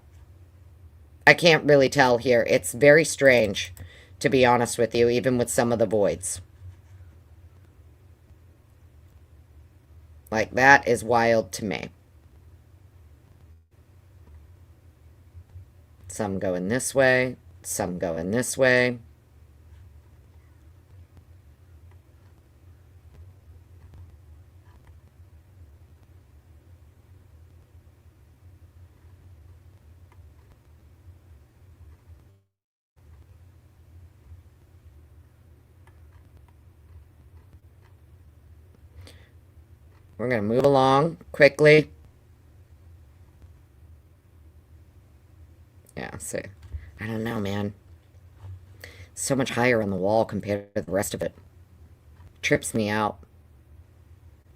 I can't really tell here. It's very strange, to be honest with you, even with some of the voids. Like, that is wild to me. Some going this way, some going this way. We're going to move along quickly. Yeah, see. I don't know, man. So much higher on the wall compared to the rest of it. Trips me out.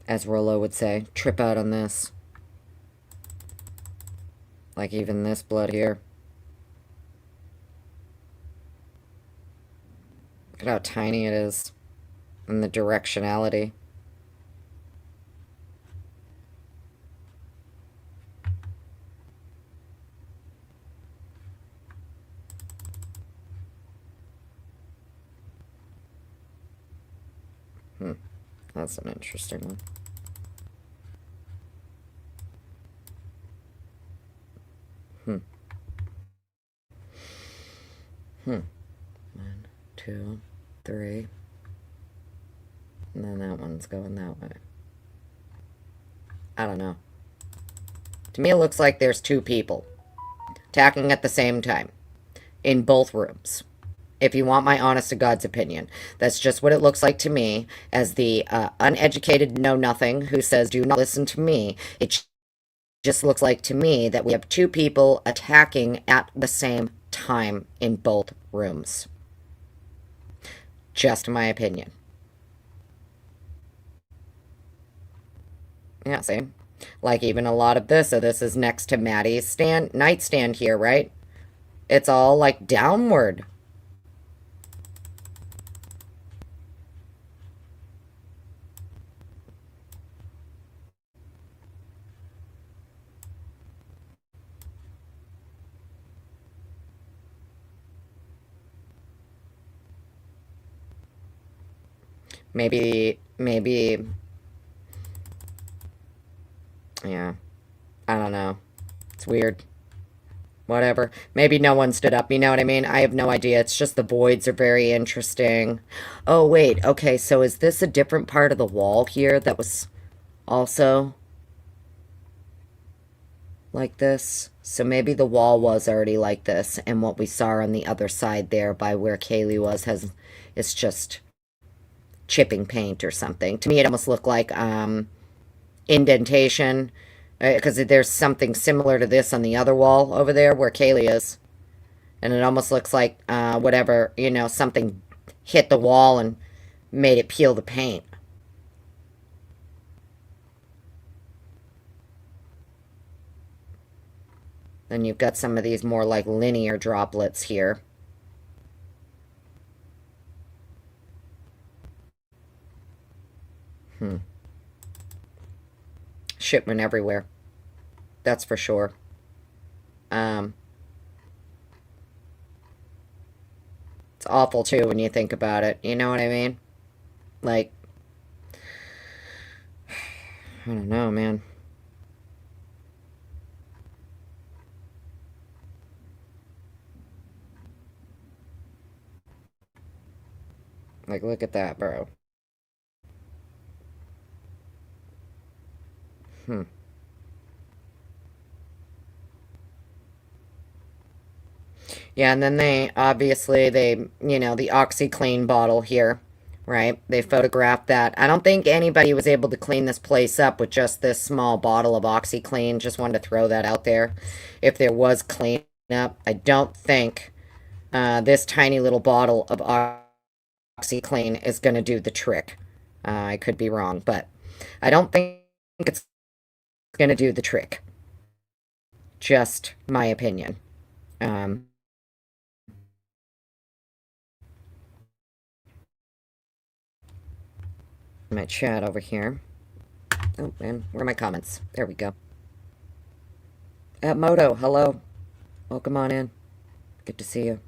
As Rollo would say, trip out on this. Like even this blood here. Look at how tiny it is. And the directionality. That's an interesting one. One, two, three. And then that one's going that way. I don't know. To me, it looks like there's two people attacking at the same time in both rooms. If you want my honest to God's opinion, that's just what it looks like to me as the uneducated know-nothing who says, do not listen to me. It just looks like to me that we have two people attacking at the same time in both rooms. Just my opinion. Yeah, see? Like even a lot of this, so this is next to Maddie's nightstand here, right? It's all like downward. Maybe, yeah, I don't know. It's weird. Whatever. Maybe no one stood up, you know what I mean? I have no idea. It's just the voids are very interesting. Oh, wait, okay, so is this a different part of the wall here that was also like this? So maybe the wall was already like this, and what we saw on the other side there by where Kaylee was it's just chipping paint or something. To me, it almost looked like indentation, because there's something similar to this on the other wall over there where Kaylee is. And it almost looks like whatever, you know, something hit the wall and made it peel the paint. Then you've got some of these more like linear droplets here. Shit went everywhere. That's for sure. It's awful too when you think about it. You know what I mean? Like, I don't know, man. Like, look at that, bro. Yeah, and then you know, the OxyClean bottle here, right? They photographed that. I don't think anybody was able to clean this place up with just this small bottle of OxyClean. Just wanted to throw that out there. If there was cleanup, I don't think this tiny little bottle of OxyClean is going to do the trick. I could be wrong, but I don't think it's going to do the trick. Just my opinion. My chat over here. Oh, man, where are my comments? There we go. Moto, hello. Welcome on in. Good to see you.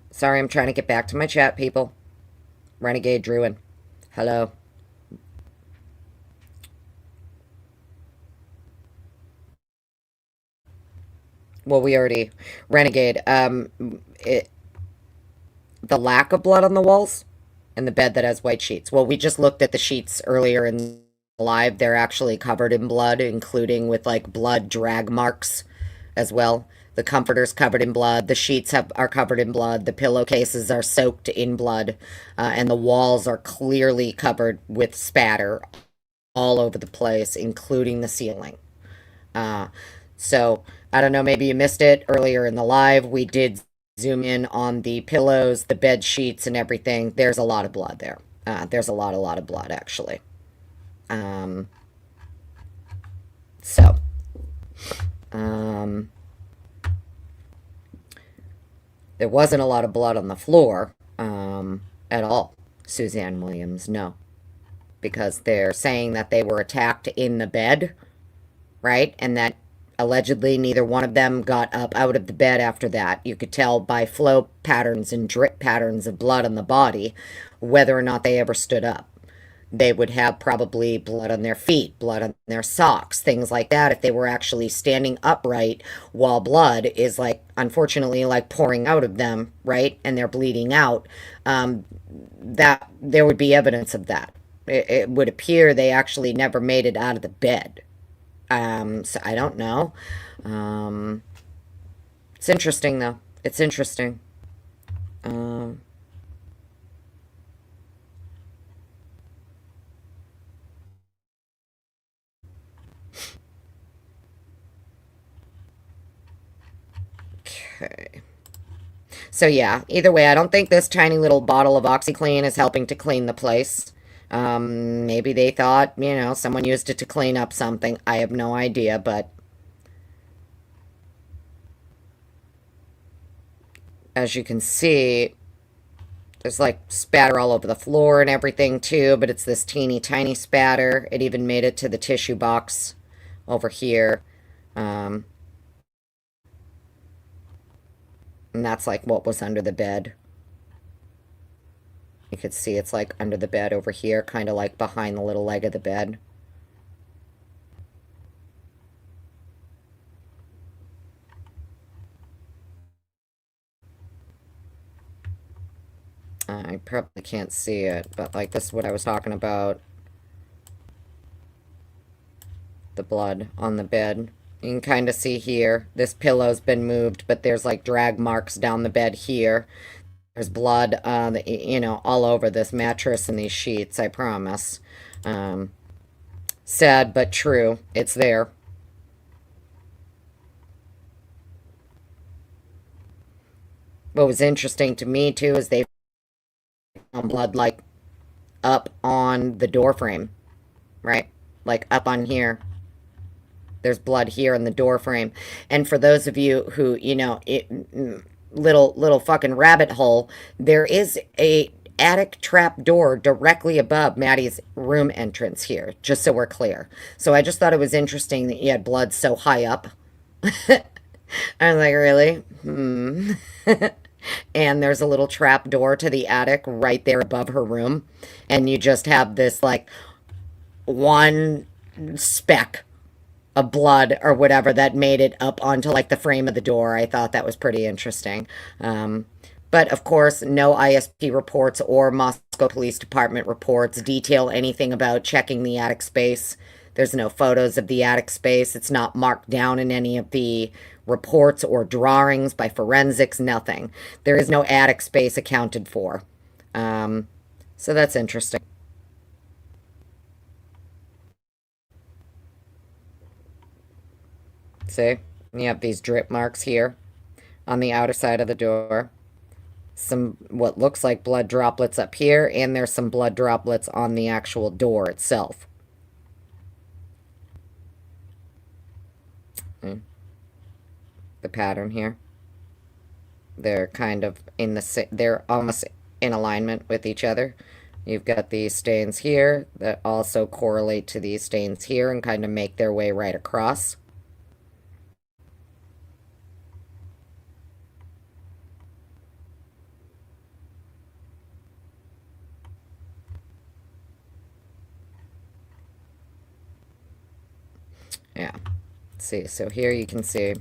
Sorry, I'm trying to get back to my chat, people. Renegade Druid. Hello. Well, we already... Renegade, the lack of blood on the walls and the bed that has white sheets. Well, we just looked at the sheets earlier in live. They're actually covered in blood, including with, like, blood drag marks as well. The comforter's covered in blood. The sheets are covered in blood. The pillowcases are soaked in blood. And the walls are clearly covered with spatter all over the place, including the ceiling. So, I don't know, maybe you missed it earlier in the live. We did zoom in on the pillows, the bed sheets, and everything. There's a lot of blood there. There's a lot of blood, actually. So, there wasn't a lot of blood on the floor at all. Suzanne Williams, no. Because they're saying that they were attacked in the bed, right? And that allegedly neither one of them got up out of the bed after that. You could tell by flow patterns and drip patterns of blood on the body whether or not they ever stood up. They would have probably blood on their feet, blood on their socks, things like that, if they were actually standing upright while blood is like, unfortunately, like pouring out of them, right? And they're bleeding out. That there would be evidence of that. It would appear they actually never made it out of the bed. So I don't know. Um, it's interesting though. It's interesting. Um, okay. So yeah, either way, I don't think this tiny little bottle of OxyClean is helping to clean the place. Maybe they thought, someone used it to clean up something. I have no idea, but as you can see, there's like spatter all over the floor and everything too, but it's this teeny tiny spatter. It even made it to the tissue box over here. Um, and that's like what was under the bed. You could see it's like under the bed over here, kind of like behind the little leg of the bed. I probably can't see it, but like this is what I was talking about. The blood on the bed. You can kind of see here, this pillow's been moved, but there's like drag marks down the bed here. There's blood, all over this mattress and these sheets, I promise. Um, Sad but true. It's there. What was interesting to me, too, is they found blood, like, up on the door frame, right? Like, up on here. There's blood here in the door frame. And for those of you who, little fucking rabbit hole, there is a attic trap door directly above Maddie's room entrance here, just so we're clear. So I just thought it was interesting that you had blood so high up. I was like, really? And there's a little trap door to the attic right there above her room. And you just have this like one speck of blood or whatever that made it up onto like the frame of the door. I thought that was pretty interesting. But of course, no ISP reports or Moscow Police Department reports detail anything about checking the attic space. There's no photos of the attic space. It's not marked down in any of the reports or drawings by forensics, nothing. There is no attic space accounted for. So that's interesting. See? You have these drip marks here on the outer side of the door. Some what looks like blood droplets up here, and there's some blood droplets on the actual door itself. The pattern here. They're kind of they're almost in alignment with each other. You've got these stains here that also correlate to these stains here and kind of make their way right across. Yeah. See, so here you can see,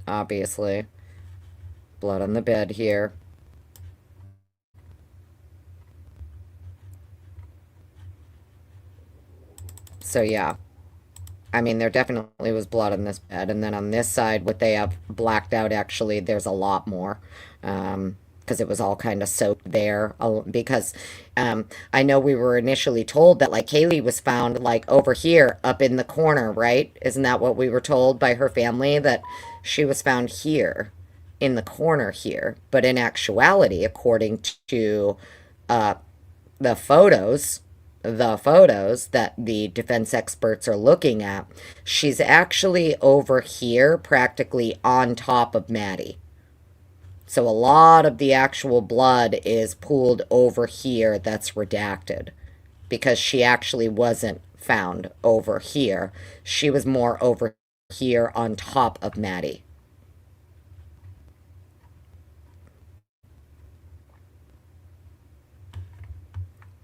obviously, blood on the bed here. So yeah, I mean, there definitely was blood on this bed. And then on this side, what they have blacked out, actually, there's a lot more. Because it was all kind of soaked there. Because I know we were initially told that, like, Kaylee was found, like, over here, up in the corner, right? Isn't that what we were told by her family? That she was found here, in the corner here. But in actuality, according to uh, the photos that the defense experts are looking at, she's actually over here, practically on top of Maddie. So a lot of the actual blood is pooled over here that's redacted because she actually wasn't found over here. She was more over here on top of Maddie.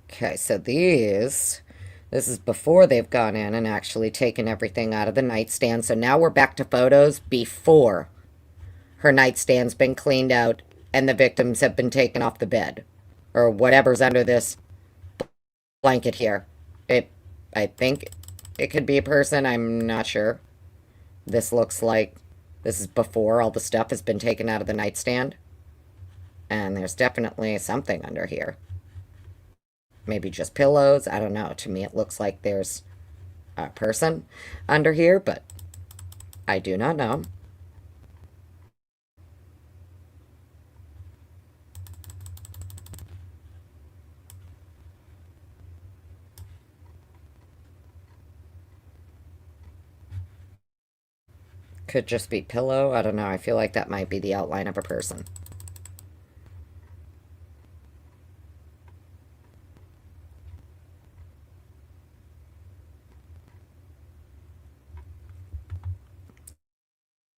Okay, so these This is before they've gone in and actually taken everything out of the nightstand. So now we're back to photos before her nightstand's been cleaned out and the victims have been taken off the bed. Or whatever's under this blanket here. I think it could be a person. I'm not sure. This looks like this is before all the stuff has been taken out of the nightstand. And there's definitely something under here. Maybe just pillows. I don't know. To me, it looks like there's a person under here, but I do not know. Could just be pillow. I don't know. I feel like that might be the outline of a person.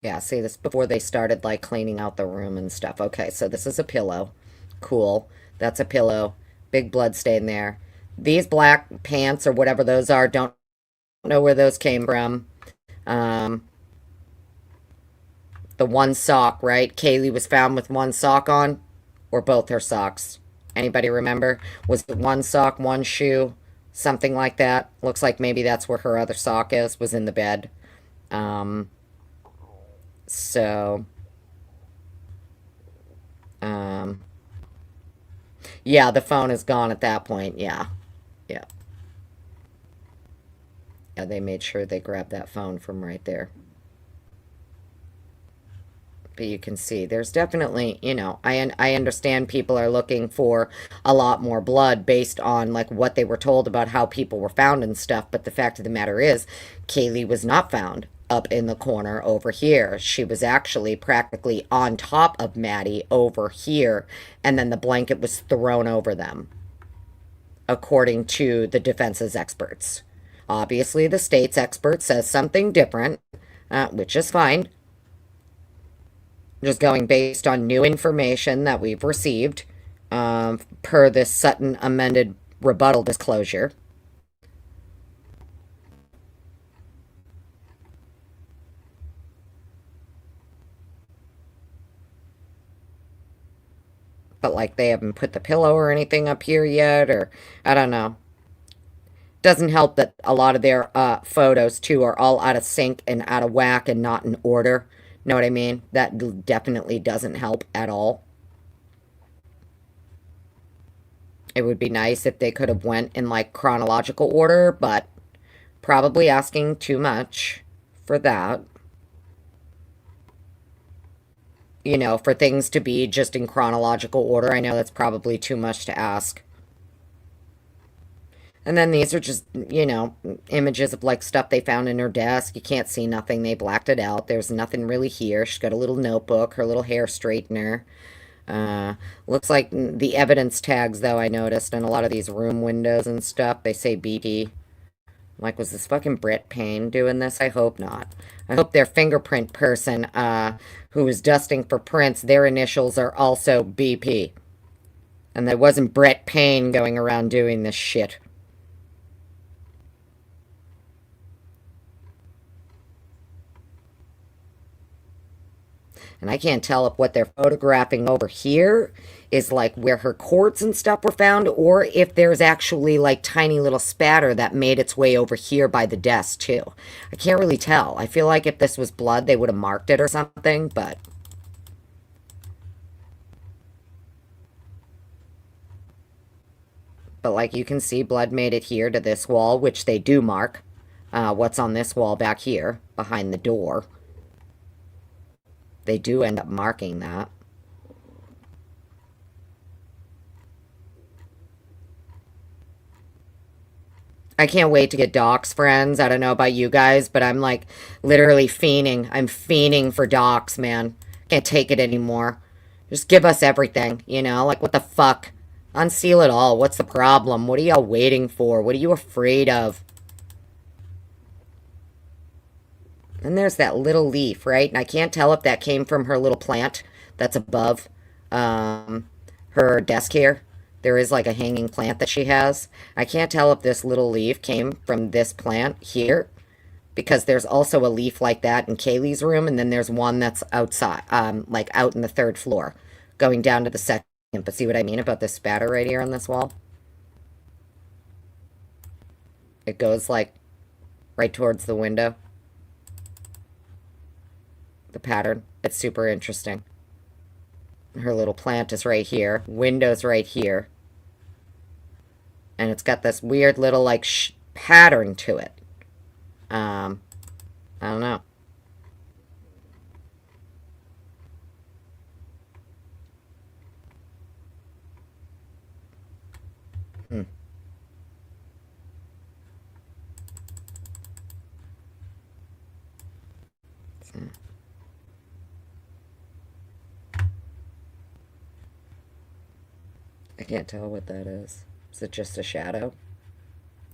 Yeah, see, this before they started, like, cleaning out the room and stuff. Okay, so this is a pillow. Cool. That's a pillow. Big blood stain there. These black pants or whatever those are, don't know where those came from. Um, the one sock, right? Kaylee was found with one sock on, or both her socks. Anybody remember? Was it one sock, one shoe, something like that? Looks like maybe that's where her other sock is, was in the bed. Um, so, um, yeah, the phone is gone at that point. Yeah, yeah. Yeah, they made sure they grabbed that phone from right there. But you can see there's definitely, I understand people are looking for a lot more blood based on like what they were told about how people were found and stuff, but the fact of the matter is Kaylee was not found up in the corner over here. She was actually practically on top of Maddie over here, and then the blanket was thrown over them, according to the defense's experts. Obviously, the state's expert says something different, which is fine. Just going based on new information that we've received per this Sutton amended rebuttal disclosure. But like they haven't put the pillow or anything up here yet, or I don't know. Doesn't help that a lot of their photos too are all out of sync and out of whack and not in order. Know what I mean? That definitely doesn't help at all. It would be nice if they could have went in like chronological order, but probably asking too much for that. For things to be just in chronological order. I know that's probably too much to ask. And then these are just, images of like stuff they found in her desk. You can't see nothing. They blacked it out. There's nothing really here. She's got a little notebook, her little hair straightener. Looks like the evidence tags, though, I noticed, and a lot of these room windows and stuff, they say BP. Like, was this fucking Brett Payne doing this? I hope not. I hope their fingerprint person, who was dusting for prints, their initials are also BP. And there wasn't Brett Payne going around doing this shit. And I can't tell if what they're photographing over here is like where her cords and stuff were found, or if there's actually like tiny little spatter that made its way over here by the desk too. I can't really tell. I feel like if this was blood, they would have marked it or something, but like you can see, blood made it here to this wall, which they do mark. What's on this wall back here behind the door. They do end up marking that. I can't wait to get docs, friends. I don't know about you guys, but I'm like literally fiending. I'm fiending for docs, man. Can't take it anymore. Just give us everything, Like, what the fuck? Unseal it all. What's the problem? What are y'all waiting for? What are you afraid of? And there's that little leaf, right? And I can't tell if that came from her little plant that's above her desk here. There is like a hanging plant that she has. I can't tell if this little leaf came from this plant here, because there's also a leaf like that in Kaylee's room, and then there's one that's outside, like out in the third floor, going down to the second. But see what I mean about this spatter right here on this wall? It goes like right towards the window. The pattern. It's super interesting. Her little plant is right here. Window's right here. And it's got this weird little like pattern to it. I don't know. Hmm. I can't tell what that is. Is it just a shadow?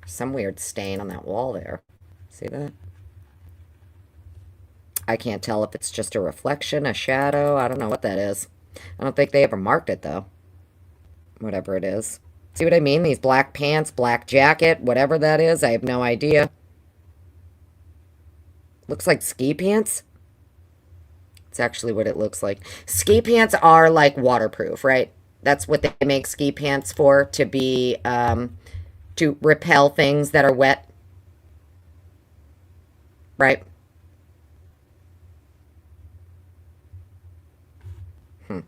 Some weird stain on that wall there. See that? I can't tell if it's just a reflection, a shadow. I don't know what that is. I don't think they ever marked it, though. Whatever it is. See what I mean? These black pants, black jacket, whatever that is. I have no idea. Looks like ski pants. It's actually what it looks like. Ski pants are like waterproof, right? That's what they make ski pants for, to be, to repel things that are wet. Right? Hmm.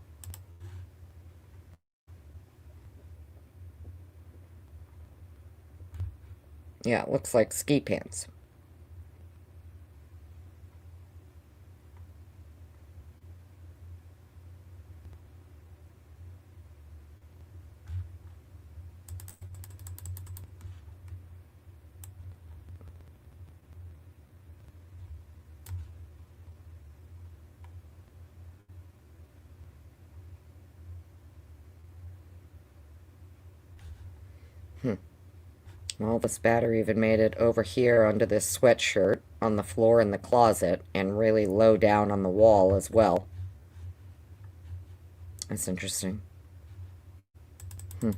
Yeah, it looks like ski pants. Hmm. Well, the spatter even made it over here under this sweatshirt on the floor in the closet and really low down on the wall as well. That's interesting. Hmm.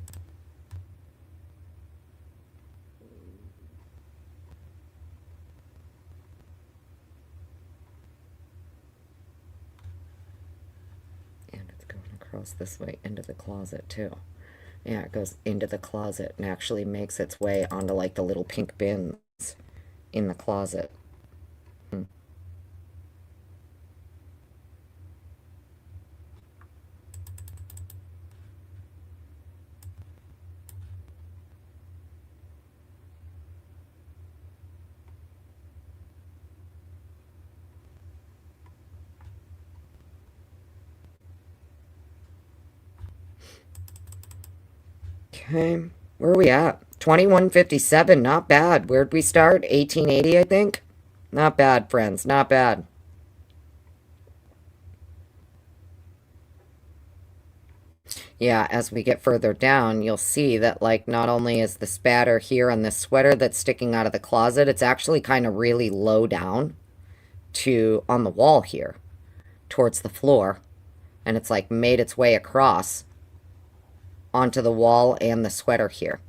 And it's going across this way into the closet too. Yeah, it goes into the closet and actually makes its way onto like the little pink bins in the closet. Hmm. Okay, where are we at? 2157, not bad. Where'd we start? 1880, I think? Not bad, friends, not bad. Yeah, as we get further down, you'll see that, like, not only is the spatter here on this sweater that's sticking out of the closet, it's actually kind of really low down to on the wall here towards the floor. And it's, like, made its way across onto the wall and the sweater here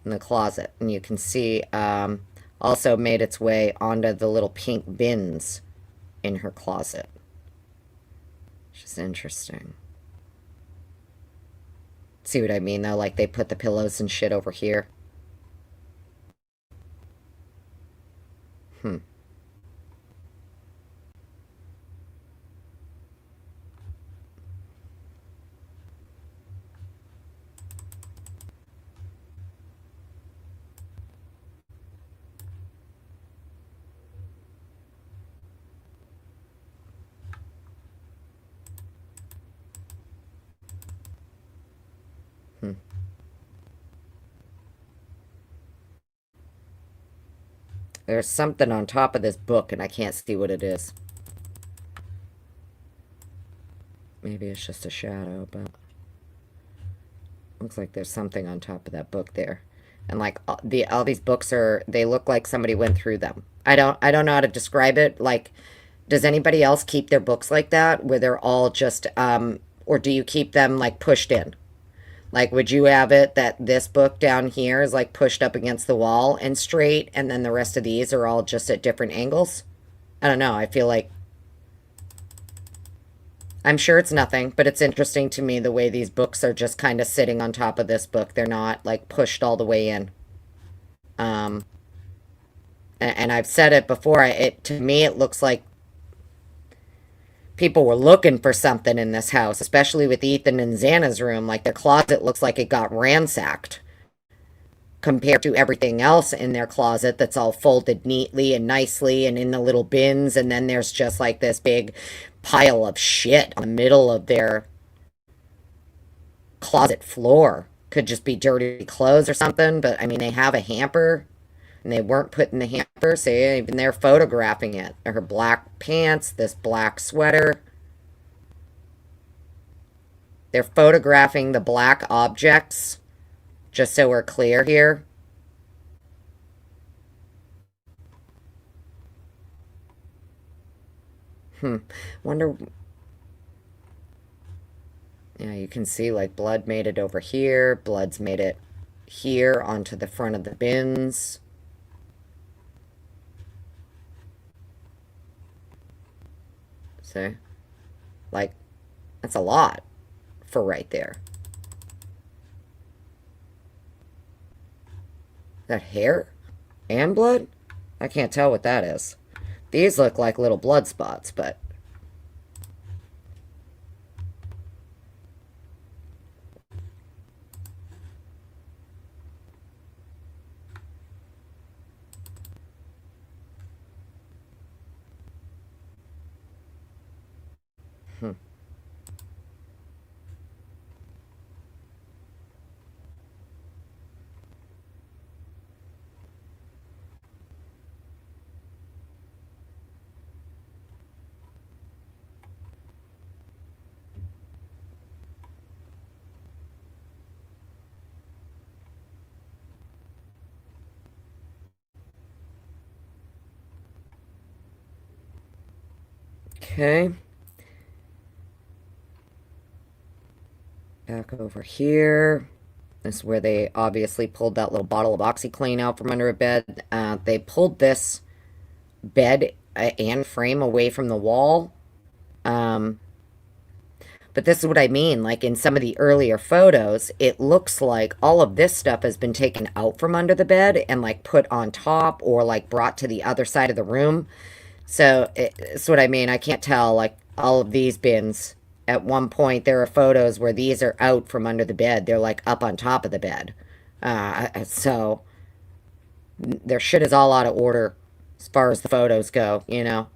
in the closet. And you can see also made its way onto the little pink bins in her closet. Which is interesting. See what I mean, though? Like, they put the pillows and shit over here. Hmm. Hmm. There's something on top of this book, and I can't see what it is. Maybe it's just a shadow, but looks like there's something on top of that book there. And like all these books are, they look like somebody went through them. I don't know how to describe it. Like, does anybody else keep their books like that, where they're all just or do you keep them like pushed in? Like, would you have it that this book down here is like pushed up against the wall and straight, and then the rest of these are all just at different angles? I don't know. I feel like I'm sure it's nothing, but it's interesting to me the way these books are just kind of sitting on top of this book. They're not like pushed all the way in. Um, and I've said it before. It to me, it looks like people were looking for something in this house, especially with Ethan and Xana's room. Like their closet looks like it got ransacked compared to everything else in their closet that's all folded neatly and nicely and in the little bins. And then there's just like this big pile of shit on the middle of their closet floor. Could just be dirty clothes or something, but I mean, they have a hamper and they weren't putting the hamper, so even they're photographing it. Her black pants, this black sweater. They're photographing the black objects, just so we're clear here. Wonder. Yeah, you can see like blood made it over here, blood's made it here onto the front of the bins. See? Like, that's a lot for right there. That hair and blood? I can't tell what that is. These look like little blood spots, but okay. Back over here. This is where they obviously pulled that little bottle of OxyClean out from under a bed. They pulled this bed and frame away from the wall. Um, but this is what I mean. Like in some of the earlier photos, it looks like all of this stuff has been taken out from under the bed and like put on top or like brought to the other side of the room. So it's what I mean. I can't tell. Like all of these bins. At one point, there are photos where these are out from under the bed. They're like up on top of the bed. So their shit is all out of order as far as the photos go, you know?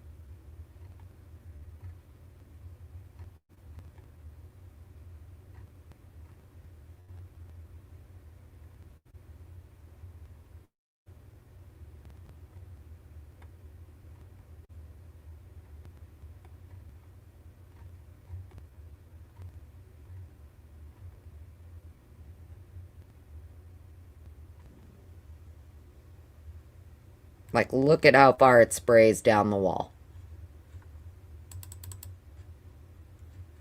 Like, look at how far it sprays down the wall.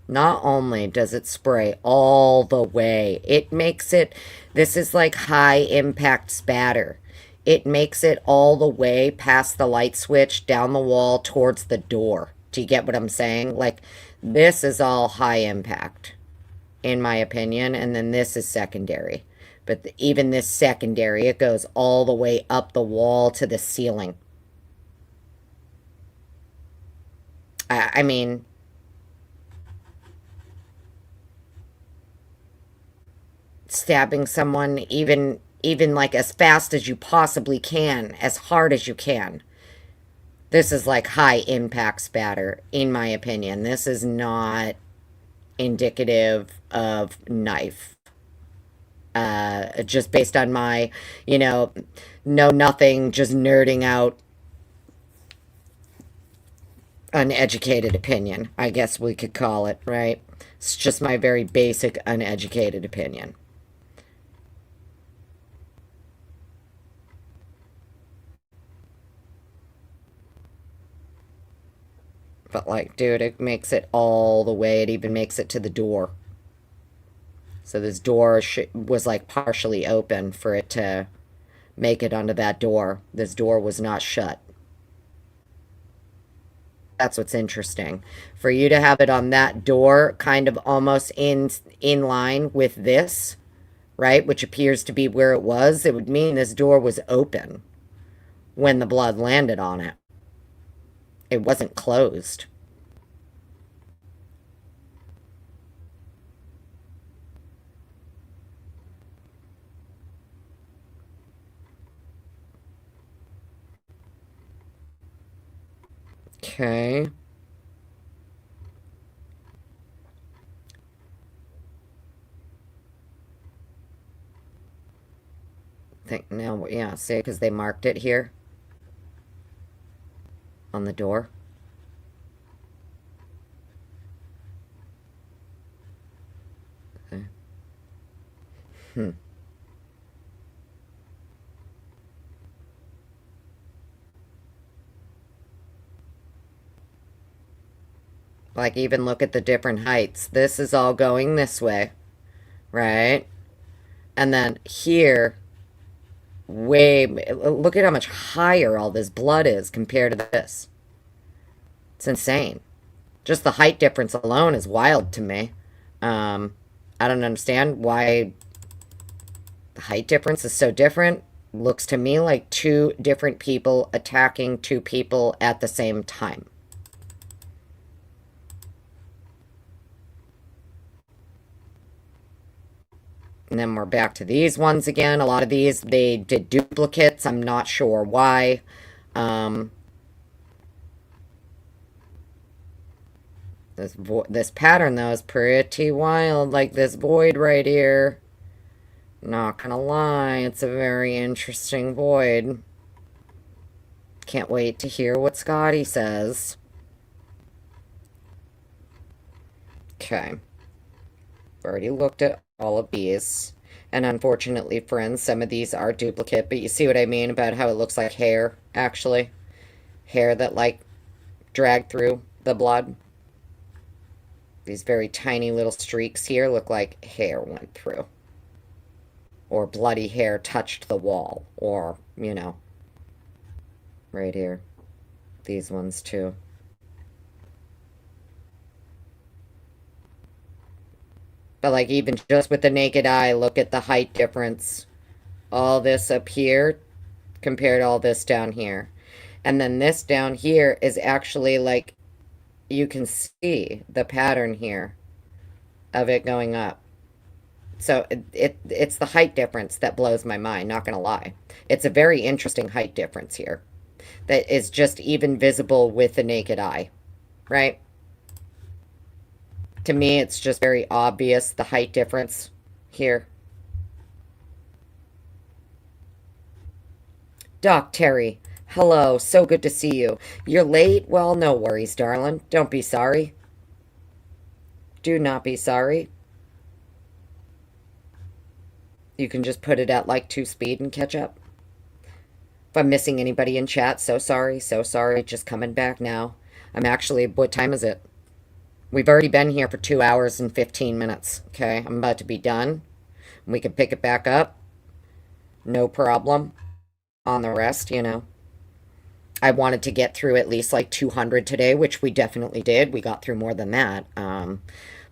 Not only does it spray all the way, it makes it, this is like high impact spatter. It makes it all the way past the light switch, down the wall, towards the door. Do you get what I'm saying? Like, this is all high impact, in my opinion, and then this is secondary. But even this secondary, it goes all the way up the wall to the ceiling. I mean, stabbing someone even like as fast as you possibly can, as hard as you can. This is like high impact spatter, in my opinion. This is not indicative of knife. Just based on my, you know nothing, just nerding out, uneducated opinion, I guess we could call it, right? It's just my very basic, uneducated opinion. But, like, dude, it makes it all the way. It even makes it to the door. So this door was like partially open for it to make it onto that door. This door was not shut. That's what's interesting. For you to have it on that door, kind of almost in line with this, right, which appears to be where it was, it would mean this door was open when the blood landed on it. It wasn't closed. Okay. Think now, yeah, see, because they marked it here on the door. Okay. Hmm. Like, even look at the different heights. This is all going this way, right? And then here, look at how much higher all this blood is compared to this. It's insane. Just the height difference alone is wild to me. I don't understand why the height difference is so different. Looks to me like two different people attacking two people at the same time. And then we're back to these ones again. A lot of these, they did duplicates. I'm not sure why. This pattern, though, is pretty wild. Like this void right here. Not gonna lie, it's a very interesting void. Can't wait to hear what Scotty says. Okay. Already looked at all of these. And unfortunately, friends, some of these are duplicate, but you see what I mean about how it looks like hair, actually. Hair that, like, dragged through the blood. These very tiny little streaks here look like hair went through. Or bloody hair touched the wall. Or, you know, right here. These ones, too. But, like, even just with the naked eye, look at the height difference. All this up here compared to all this down here. And then this down here is actually, like, you can see the pattern here of it going up. So it's the height difference that blows my mind, not gonna lie. It's a very interesting height difference here that is just even visible with the naked eye, right? To me, it's just very obvious, the height difference here. Doc Terry, hello, so good to see you. You're late? Well, no worries, darling. Don't be sorry. Do not be sorry. You can just put it at like 2 speed and catch up. If I'm missing anybody in chat, so sorry, so sorry. Just coming back now. I'm actually, what time is it? We've already been here for 2 hours and 15 minutes. Okay, I'm about to be done. We can pick it back up. No problem. On the rest, you know. I wanted to get through at least like 200 today, which we definitely did. We got through more than that.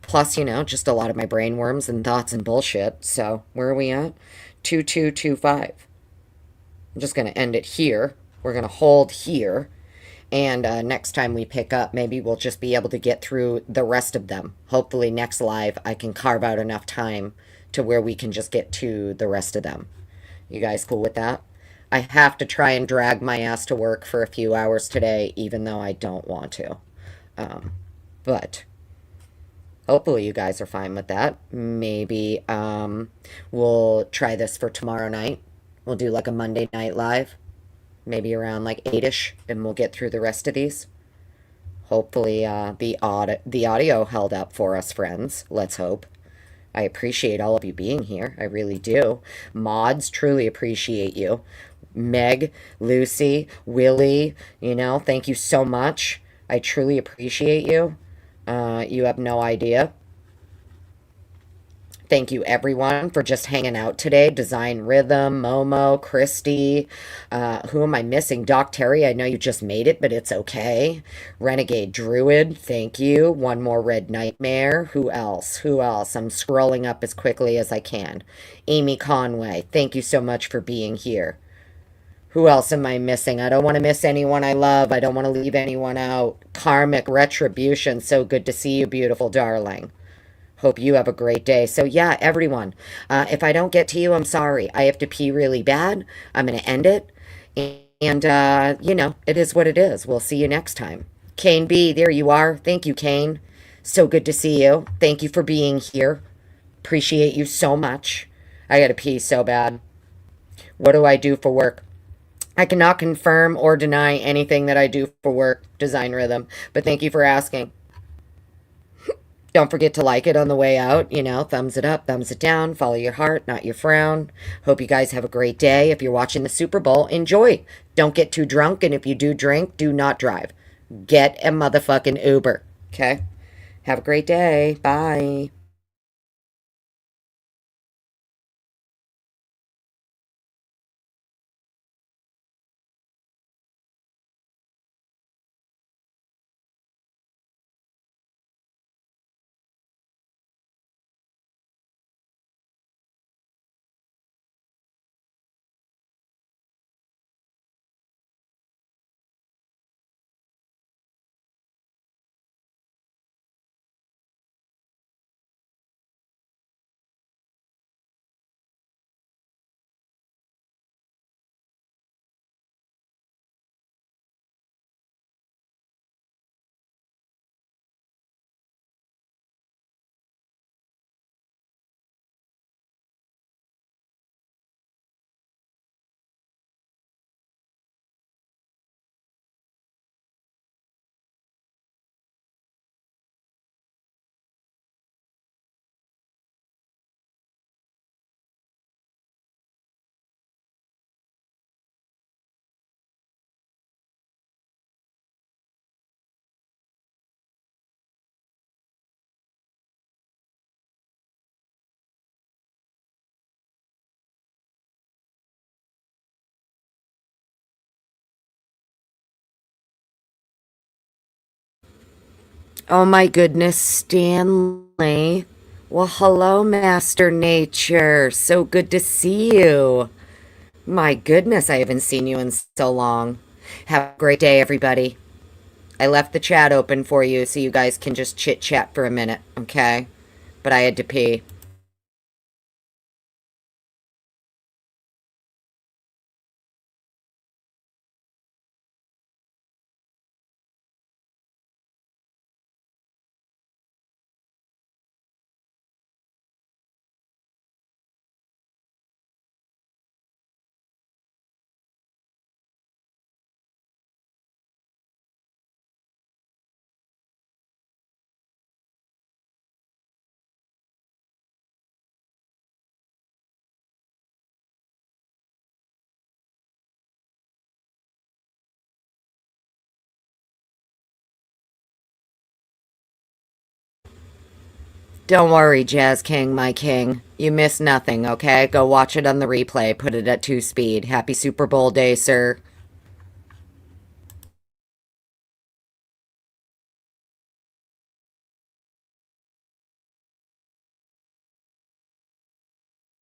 Plus, you know, just a lot of my brain worms and thoughts and bullshit. So, where are we at? 2225. I'm just going to end it here. We're going to hold here. And next time we pick up, maybe we'll just be able to get through the rest of them. Hopefully next live I can carve out enough time to where we can just get to the rest of them. You guys cool with that? I have to try and drag my ass to work for a few hours today, even though I don't want to. But hopefully you guys are fine with that. Maybe we'll try this for tomorrow night. We'll do like a Monday night live. Maybe around like 8-ish, and we'll get through the rest of these. Hopefully the audio held up for us, friends. Let's hope. I appreciate all of you being here. I really do. Mods, truly appreciate you. Meg, Lucy, Willie, you know, thank you so much. I truly appreciate you. You have no idea. Thank you, everyone, for just hanging out today. Design Rhythm, Momo, Christy. Who am I missing? Doc Terry, I know you just made it, but it's okay. Renegade Druid, thank you. One more Red Nightmare. Who else? Who else? I'm scrolling up as quickly as I can. Amy Conway, thank you so much for being here. Who else am I missing? I don't want to miss anyone I love. I don't want to leave anyone out. Karmic Retribution, so good to see you, beautiful darling. Hope you have a great day. So, yeah, everyone, if I don't get to you, I'm sorry. I have to pee really bad. I'm going to end it. And, it is what it is. We'll see you next time. Kane B, there you are. Thank you, Kane. So good to see you. Thank you for being here. Appreciate you so much. I got to pee so bad. What do I do for work? I cannot confirm or deny anything that I do for work, Design Rhythm, but thank you for asking. Don't forget to like it on the way out. Thumbs it up, thumbs it down. Follow your heart, not your frown. Hope you guys have a great day. If you're watching the Super Bowl, enjoy. Don't get too drunk, and if you do drink, do not drive. Get a motherfucking Uber. Okay? Have a great day. Bye. Oh my goodness, Stanley. Well, hello, Master Nature. So good to see you. My goodness, I haven't seen you in so long. Have a great day, everybody. I left the chat open for you so you guys can just chit chat for a minute, okay? But I had to pee. Don't worry, Jazz King, my king. You miss nothing, okay? Go watch it on the replay. Put it at 2 speed. Happy Super Bowl day, sir.